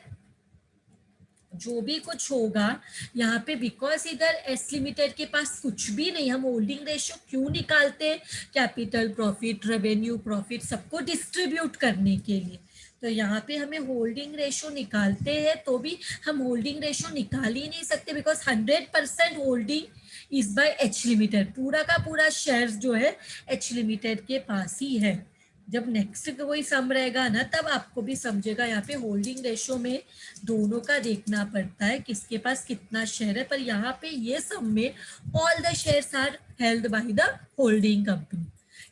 जो भी कुछ होगा यहाँ पे, बिकॉज इधर एस लिमिटेड के पास कुछ भी नहीं, हम होल्डिंग रेशियो क्यों निकालते हैं, कैपिटल प्रॉफिट रेवेन्यू प्रॉफिट सबको डिस्ट्रीब्यूट करने के लिए। तो यहाँ पे हमें होल्डिंग रेशियो निकालते हैं तो भी हम होल्डिंग रेशियो निकाल ही नहीं सकते because 100% holding is by H limited, पूरा का पूरा शेयर्स जो है एच लिमिटेड के पास ही है। जब नेक्स्ट कोई सम रहेगा ना तब आपको भी समझेगा, यहाँ पे होल्डिंग रेशो में दोनों का देखना पड़ता है किसके पास कितना शेयर है, पर यहाँ पे ये सम में all the shares are held by the holding company.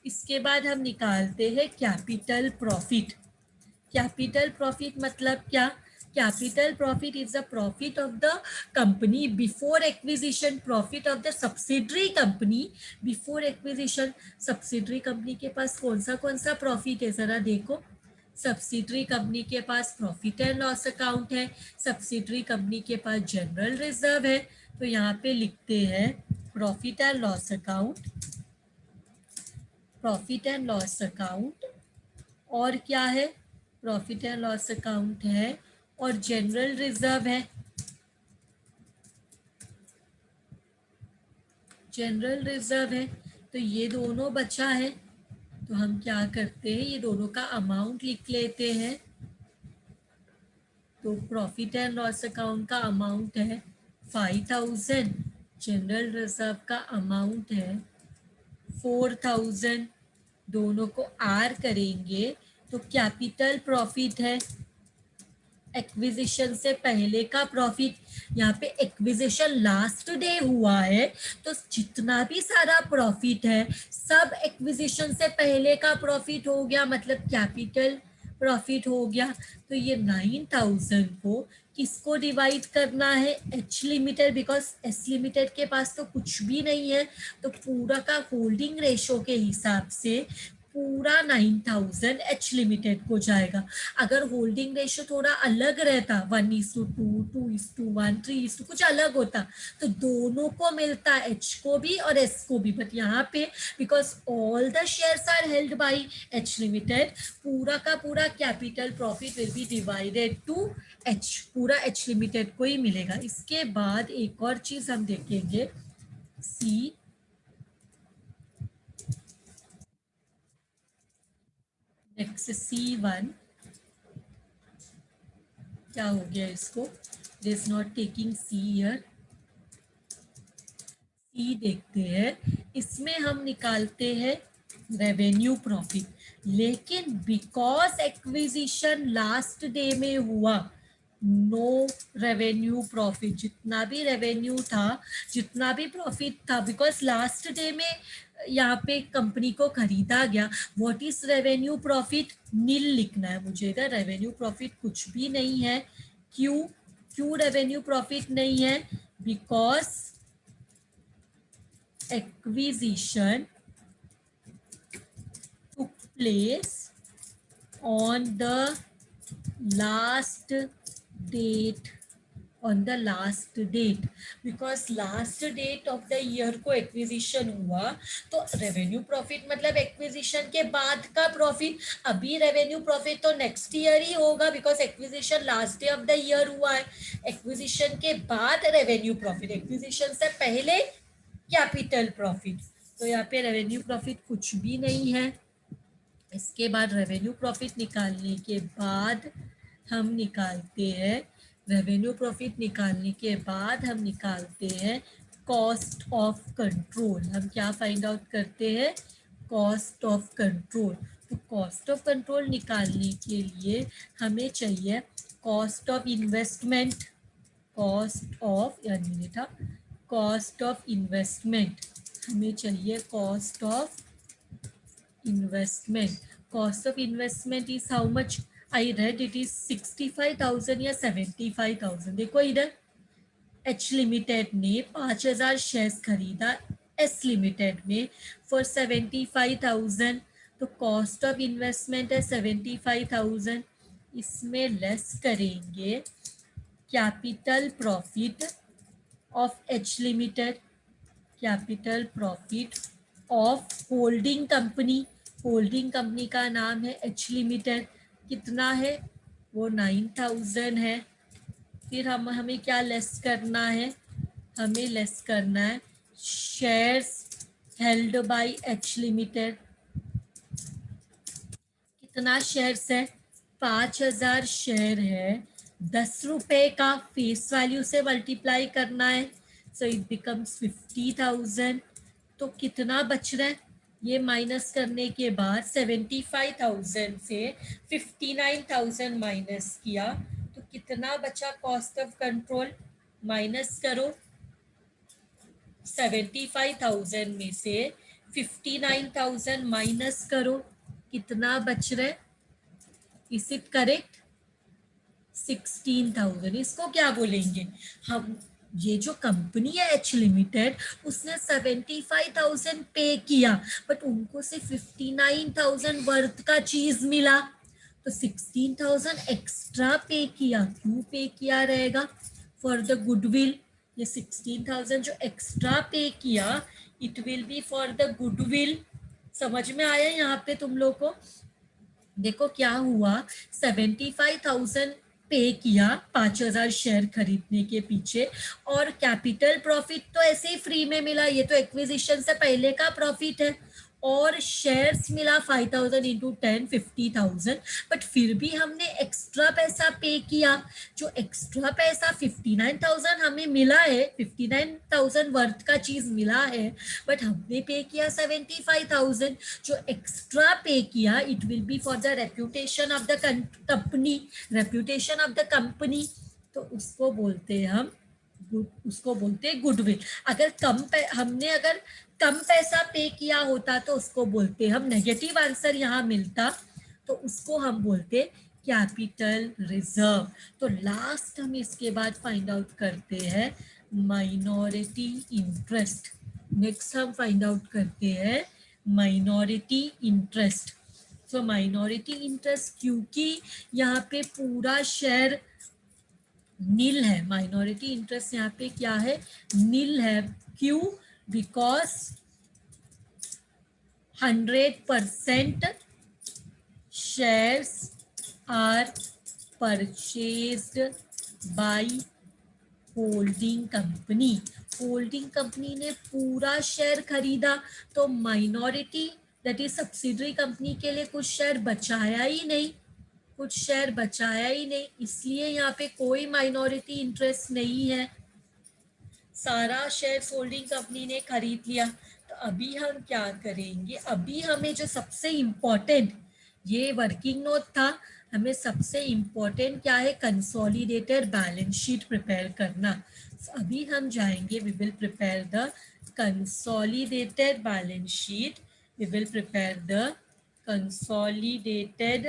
इसके बाद हम निकालते हैं कैपिटल प्रॉफिट। कैपिटल प्रॉफिट मतलब क्या, capital profit is the profit of the company before acquisition, profit of the subsidiary company before acquisition. Subsidiary company के पास कौन सा प्रॉफिट है जरा देखो, सब्सिडरी कंपनी के पास प्रॉफिट एंड लॉस अकाउंट है, सब्सिडरी कंपनी के पास जनरल रिजर्व है। तो यहाँ पे लिखते हैं profit and loss account, profit and loss account, और क्या है, प्रॉफिट एंड लॉस अकाउंट है और जनरल रिजर्व है, जनरल रिजर्व है। तो ये दोनों बचा है, तो हम क्या करते हैं, ये दोनों का अमाउंट लिख लेते हैं। तो प्रॉफिट एंड लॉस अकाउंट का अमाउंट है 5000, जनरल रिजर्व का अमाउंट है 4000, दोनों को आर करेंगे तो कैपिटल प्रॉफिट है एक्विजिशन से पहले का प्रॉफिट। यहाँ पे एक्विजिशन लास्ट डे हुआ है तो जितना भी सारा प्रॉफिट है सब एक्विजिशन से पहले का प्रॉफिट हो गया, मतलब कैपिटल प्रॉफिट हो गया। तो ये 9000 को किसको डिवाइड करना है, H limited, because S limited के पास तो कुछ भी नहीं है। तो पूरा का होल्डिंग रेशो के हिसाब से पूरा 9000 एच लिमिटेड को जाएगा। अगर होल्डिंग रेशियो थोड़ा अलग रहता 1:2, 2:1, 3:, कुछ अलग होता तो दोनों को मिलता, एच को भी और एस को भी। बट यहाँ पे because all the shares are held by H limited, पूरा का पूरा capital profit will be divided to H, पूरा एच लिमिटेड को ही मिलेगा। इसके बाद एक और चीज हम देखेंगे, सी नेक्स्ट C1 क्या हो गया, इसको it is not taking C here. C देखते हैं, इसमें हम निकालते हैं रेवेन्यू प्रॉफिट, लेकिन बिकॉज एक्विजिशन लास्ट डे में हुआ, नो रेवेन्यू प्रॉफिट, जितना भी रेवेन्यू था, जितना भी प्रॉफिट था, बिकॉज लास्ट डे में यहाँ पे कंपनी को खरीदा गया। व्हाट इज रेवेन्यू प्रॉफिट, नील लिखना है मुझे इधर, रेवेन्यू प्रॉफिट कुछ भी नहीं है। क्यों, क्यों रेवेन्यू प्रॉफिट नहीं है, because acquisition took place on the last date, on the last date, because last date of the year को एक्विजिशन हुआ। तो रेवेन्यू प्रॉफिट मतलब एक्विजिशन के बाद का प्रॉफिट, अभी रेवेन्यू प्रॉफिट तो नेक्स्ट ईयर ही होगा because acquisition last day of the year हुआ है। एक्विजिशन के बाद रेवेन्यू प्रॉफिट, एक्विजिशन से पहले कैपिटल प्रॉफिट। तो यहाँ पे रेवेन्यू प्रॉफिट कुछ भी नहीं है। इसके बाद रेवेन्यू प्रॉफिट निकालने के बाद हम निकालते हैं, रेवेन्यू प्रॉफिट निकालने के बाद हम निकालते हैं कॉस्ट ऑफ कंट्रोल। हम क्या फाइंड आउट करते हैं, कॉस्ट ऑफ कंट्रोल। तो कॉस्ट ऑफ कंट्रोल निकालने के लिए हमें चाहिए cost of investment, cost of, यानी था कॉस्ट ऑफ इन्वेस्टमेंट, हमें चाहिए cost of investment. Cost of investment is how much, I read it is 65,000 या 75,000। देखो इधर एच लिमिटेड ने 5,000 शेयर्स खरीदा एस लिमिटेड में फॉर 75,000। तो कॉस्ट ऑफ इन्वेस्टमेंट है 75,000, इसमें लेस करेंगे capital profit of H limited, capital profit of holding company, holding company का नाम है एच लिमिटेड, कितना है वो 9,000 है। फिर हमें क्या लेस करना है, हमें लेस करना है shares held by H limited, कितना शेयर्स है 5,000 शेयर है, 10 रुपए का फेस वैल्यू से मल्टीप्लाई करना है, सो इट बिकम्स 50,000। तो कितना बच रहा है, ये माइनस करने के बाद 75,000 से 59,000 माइनस किया तो कितना बचा, कॉस्ट ऑफ कंट्रोल माइनस करो 75,000 में से 59,000 माइनस करो, कितना बच रहा है, इज इट करेक्ट, 16,000। इसको क्या बोलेंगे हम, ये जो कंपनी है एच लिमिटेड उसने 75,000 पे किया बट उनको सिर्फ 59,000 वर्थ का चीज मिला, तो 16,000 एक्स्ट्रा पे किया। क्यों पे किया रहेगा, फॉर द गुडविल। ये 16,000 जो एक्स्ट्रा पे किया it will be for the goodwill. समझ में आया यहाँ पे तुम लोग को, देखो क्या हुआ, 75,000 पे किया 5,000 शेयर खरीदने के पीछे, और कैपिटल प्रॉफिट तो ऐसे ही फ्री में मिला, ये तो एक्विजिशन से पहले का प्रॉफिट है, और शेयर्स मिला 5,000 इंटू 10 50,000, बट फिर भी हमने एक्स्ट्रा पैसा पे किया। जो एक्स्ट्रा पैसा 59,000 हमें मिला है, 59,000 वर्थ का चीज मिला है, बट हमने पे किया 75,000। जो एक्स्ट्रा पे किया it will be for the reputation of the company, reputation of the company, तो उसको बोलते हैं हम उसको बोलते हैं गुडविल। अगर हमने अगर कम पैसा पे किया होता तो उसको बोलते हम, नेगेटिव आंसर यहाँ मिलता तो उसको हम बोलते कैपिटल रिजर्व। तो लास्ट हम इसके बाद फाइंड आउट करते हैं माइनॉरिटी इंटरेस्ट। नेक्स्ट हम फाइंड आउट करते हैं माइनॉरिटी इंटरेस्ट। तो माइनॉरिटी इंटरेस्ट, क्योंकि यहाँ पे पूरा शेयर नील है, माइनॉरिटी इंटरेस्ट यहाँ पे क्या है, नील है। क्यों? Because 100% shares are purchased by holding company. Holding company ने पूरा शेयर खरीदा, तो minority that is subsidiary company के लिए कुछ शेयर बचाया ही नहीं, कुछ शेयर बचाया ही नहीं, इसलिए यहाँ पे कोई माइनॉरिटी इंटरेस्ट नहीं है, सारा शेयर होल्डिंग कंपनी ने खरीद लिया। तो अभी हम क्या करेंगे, अभी हमें जो सबसे इम्पोर्टेंट, ये वर्किंग नोट था, हमें सबसे इम्पोर्टेंट क्या है, कंसोलिडेटेड बैलेंस शीट प्रिपेयर करना। अभी हम जाएंगे, we will prepare the consolidated balance sheet, we will prepare the consolidated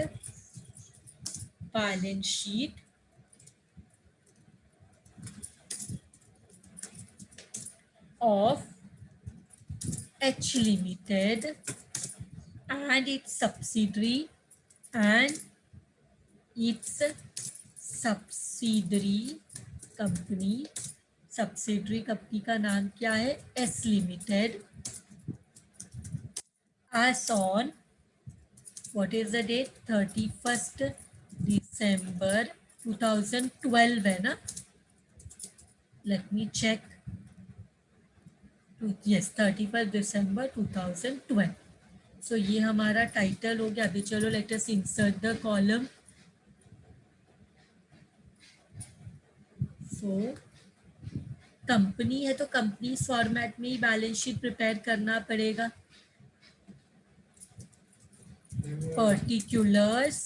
balance sheet of H Limited and its subsidiary and its subsidiary company। subsidiary company का नाम क्या है, S Limited, as on what is the date, 31st December 2012 है ना, let me check, yes 31st December 2012। सो ये हमारा title हो गया। अभी चलो let us insert the column. So company है तो कंपनी फॉर्मेट में ही बैलेंस शीट प्रिपेयर करना पड़ेगा। Particulars,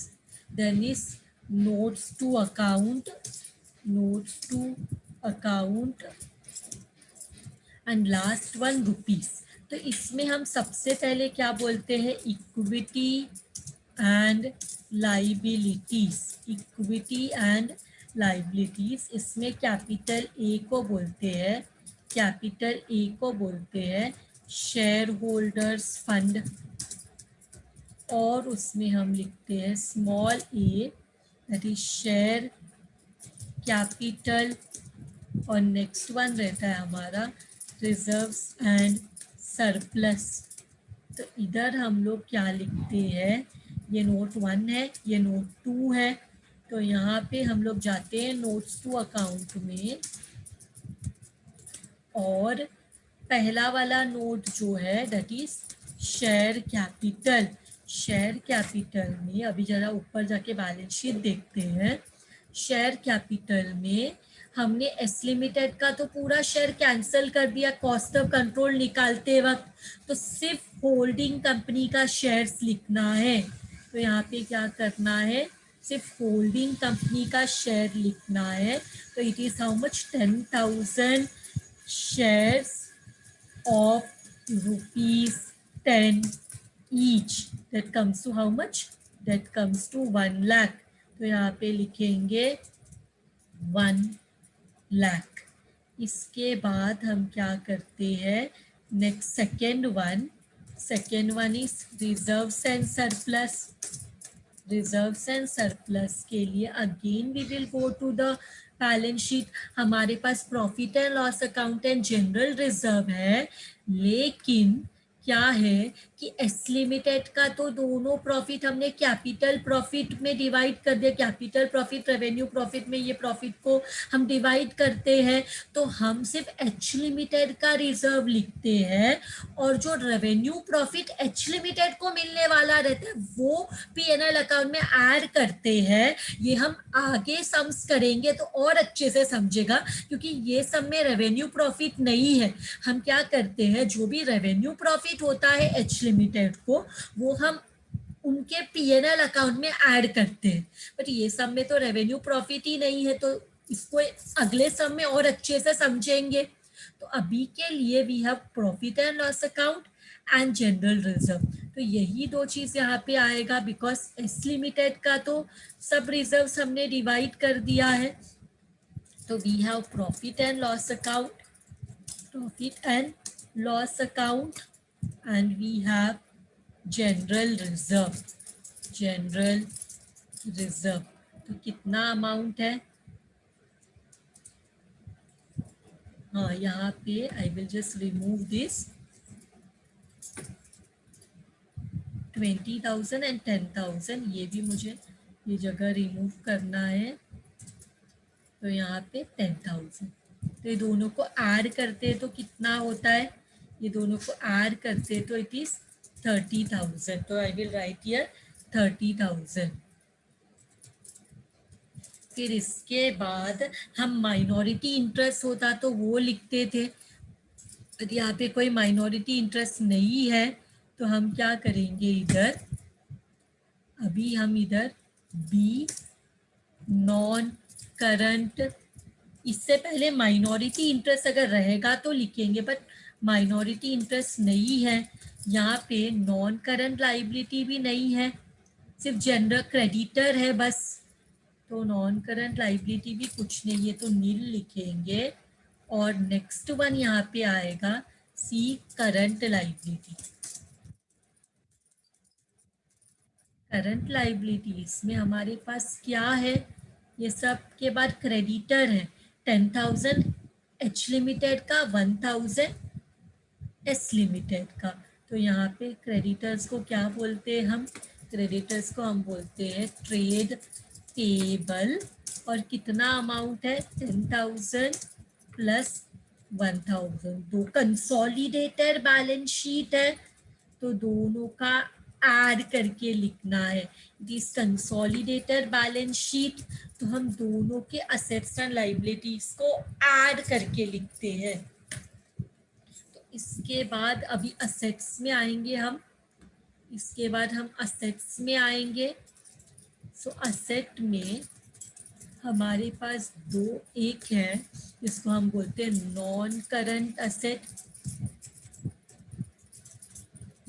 then is notes to account, notes to account and last one rupees. तो इसमें हम सबसे पहले क्या बोलते हैं, equity and liabilities, equity and liabilities. इसमें कैपिटल ए को बोलते हैं, कैपिटल ए को बोलते हैं शेयर होल्डर्स फंड, और उसमें हम लिखते हैं small A that is share capital, और नेक्स्ट वन रहता है हमारा रिजर्व्स एंड सरप्लस। तो इधर हम लोग क्या लिखते हैं, ये नोट 1 है, ये नोट 2 है, तो यहाँ पे हम लोग जाते हैं नोट्स टू अकाउंट में, और पहला वाला नोट जो है that is share capital. Share capital में अभी जरा ऊपर जाके बैलेंस शीट देखते हैं। शेयर कैपिटल में हमने एस लिमिटेड का तो पूरा शेयर कैंसिल कर दिया कॉस्ट ऑफ कंट्रोल निकालते वक्त, तो सिर्फ होल्डिंग कंपनी का शेयर्स लिखना है। तो यहाँ पे क्या करना है, सिर्फ होल्डिंग कंपनी का शेयर लिखना है। तो it is how much, 10,000 shares of ₹10 each, that comes to how much, that comes to 1 lakh। तो यहाँ पे लिखेंगे 1 लाख। इसके बाद हम क्या करते हैं, next second one is reserves and surplus. Reserves and surplus के लिए again we will go to the balance sheet. हमारे पास profit and loss account and general reserve है, लेकिन क्या है कि एस लिमिटेड का तो दोनों प्रॉफिट हमने कैपिटल प्रॉफिट में डिवाइड कर दिया, कैपिटल प्रॉफिट रेवेन्यू प्रॉफिट में ये प्रॉफिट को हम डिवाइड करते हैं, तो हम सिर्फ एच लिमिटेड का रिजर्व लिखते हैं और जो रेवेन्यू प्रॉफिट एच लिमिटेड को मिलने वाला रहता है वो पीएनएल अकाउंट में ऐड करते हैं। ये हम आगे सम्स करेंगे तो और अच्छे से समझेगा, क्योंकि ये सब में रेवेन्यू प्रॉफिट नहीं है। हम क्या करते हैं, जो भी रेवेन्यू प्रॉफिट होता है एच लिमिटेड को वो हम उनके पीएनएल अकाउंट में ऐड करते हैं, बट ये सब में तो रेवेन्यू प्रॉफिट ही नहीं है, तो इसको अगले सब में और अच्छे से समझेंगे। तो अभी के लिए we have profit and loss account and general reserve, तो यही दो चीज यहाँ पे आएगा, बिकॉज एस लिमिटेड का तो सब रिजर्व्स हमने डिवाइड कर दिया है। तो we have profit and loss account, profit and loss account, and we have general reserve, general reserve। तो कितना अमाउंट है, हाँ यहाँ पे I will just remove this 20,000 and 10,000, ये भी मुझे ये जगह रिमूव करना है। तो यहाँ पे 10,000, तो ये दोनों को ऐड करते हैं तो कितना होता है, ये दोनों को ऐड करते हैं तो इट इज 30,000। तो आई विल राइट हियर 30,000। फिर इसके बाद हम माइनॉरिटी इंटरेस्ट होता तो वो लिखते थे, यदि यहाँ पे कोई माइनॉरिटी इंटरेस्ट नहीं है तो हम क्या करेंगे, इधर अभी हम इधर बी नॉन करंट, इससे पहले माइनॉरिटी इंटरेस्ट अगर रहेगा तो लिखेंगे, बट माइनॉरिटी इंटरेस्ट नहीं है। यहाँ पे नॉन करंट लाइबिलिटी भी नहीं है, सिर्फ जनरल क्रेडिटर है बस, तो नॉन करंट लाइबिलिटी भी कुछ नहीं है, तो नील लिखेंगे। और नेक्स्ट वन यहाँ पे आएगा सी करंट लाइबिलिटी। करंट लाइबिलिटी इसमें हमारे पास क्या है, ये सब के बाद क्रेडिटर है 10,000 एच लिमिटेड का, 1,000 एस लिमिटेड का। तो यहाँ पे क्रेडिटर्स को क्या बोलते हैं हम, क्रेडिटर्स को हम बोलते हैं ट्रेड पेबल, और कितना अमाउंट है 10,000 प्लस 1,000। दो कंसोलिडेटेड बैलेंस शीट है तो दोनों का ऐड करके लिखना है, दिस कंसोलिडेटेड बैलेंस शीट। तो हम दोनों के असेट्स एंड लाइबिलिटीज को ऐड करके लिखते हैं। तो इसके बाद अभी असेट्स में आएंगे हम, इसके बाद हम असेट्स में आएंगे। सो असेट में हमारे पास दो, एक है जिसको हम बोलते हैं non current asset,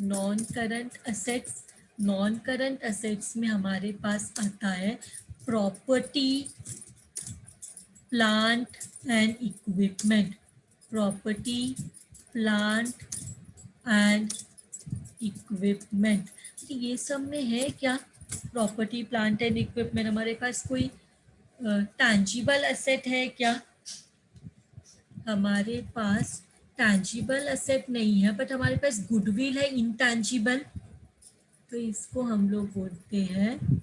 non current assets. Non current assets में हमारे पास आता है property plant and equipment, property plant and equipment. ये सब में है क्या, प्रॉपर्टी प्लांट एंड इक्विपमेंट, हमारे पास कोई टैंजिबल असेट है क्या, हमारे पास टैंजिबल असेट नहीं है, बट हमारे पास गुडविल है इनटैंजिबल। तो इसको हम लोग बोलते हैं,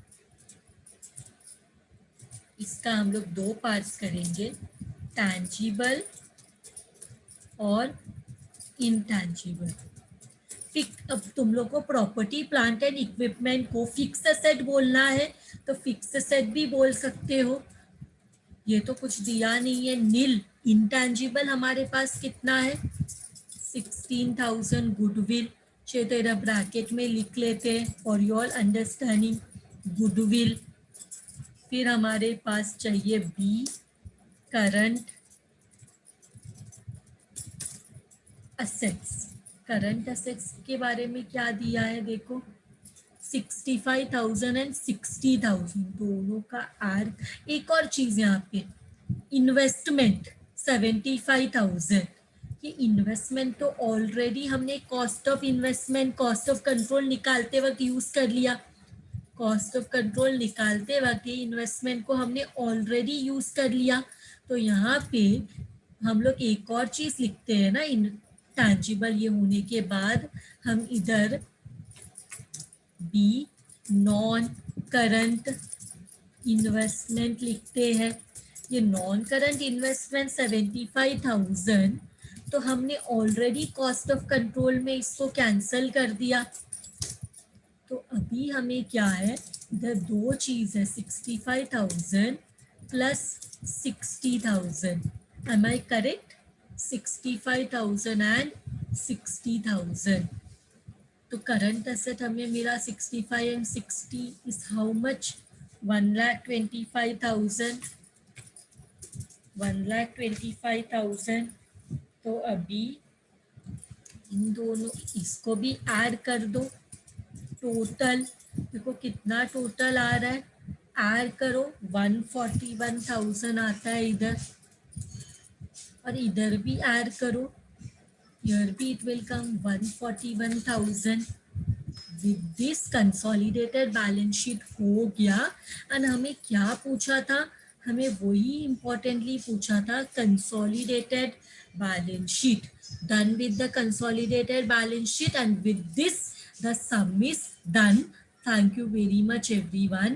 इसका हम लोग दो पार्ट्स करेंगे, टैंजिबल और इनटैंजिबल। अब तुम लोग को प्रॉपर्टी प्लांट एंड इक्विपमेंट को फिक्स एसेट बोलना है तो फिक्स एसेट भी बोल सकते हो, ये तो कुछ दिया नहीं है, नील। इंटैंजिबल हमारे पास कितना है 16,000 गुडविल, चलिए तो इधर ब्रैकेट में लिख लेते हैं फॉर योर अंडरस्टैंडिंग, गुडविल। फिर हमारे पास चाहिए B current assets. Current assets के बारे में क्या दिया है देखो, 65,000 एंड 60,000 दोनों का आर। एक और चीज यहाँ पे इन्वेस्टमेंट 75,000, ये इन्वेस्टमेंट तो ऑलरेडी हमने cost of investment, cost of control निकालते वक्त यूज कर लिया, कॉस्ट ऑफ कंट्रोल निकालते वक्त ये इन्वेस्टमेंट को हमने ऑलरेडी यूज कर लिया। तो यहाँ पे हम लोग एक और चीज लिखते हैं ना, इन टैंजिबल ये होने के बाद हम इधर बी नॉन करंट इन्वेस्टमेंट लिखते हैं। ये नॉन करंट इन्वेस्टमेंट 75,000, तो हमने ऑलरेडी कॉस्ट ऑफ कंट्रोल में इसको कैंसिल कर दिया। तो अभी हमें क्या है, इधर दो चीज़ है, 65,000 plus 60,000। Am I correct? 65,000 and 60,000। तो करंट एसेट हमें मिला 65 एंड 60 इज हाउ मच? 1,25,000। 1,25,000। तो अभी इन दोनों इसको भी ऐड कर दो। टोटल देखो कितना टोटल आ रहा है, ऐड करो 141,000 आता है इधर, और इधर भी ऐड करो, here भी it will come 141,000। With this consolidated balance sheet हो गया। एंड हमें क्या पूछा था, हमें वही इंपॉर्टेंटली पूछा था, consolidated balance sheet. Done with the consolidated balance sheet and with this the sum is done. Thank you very much everyone.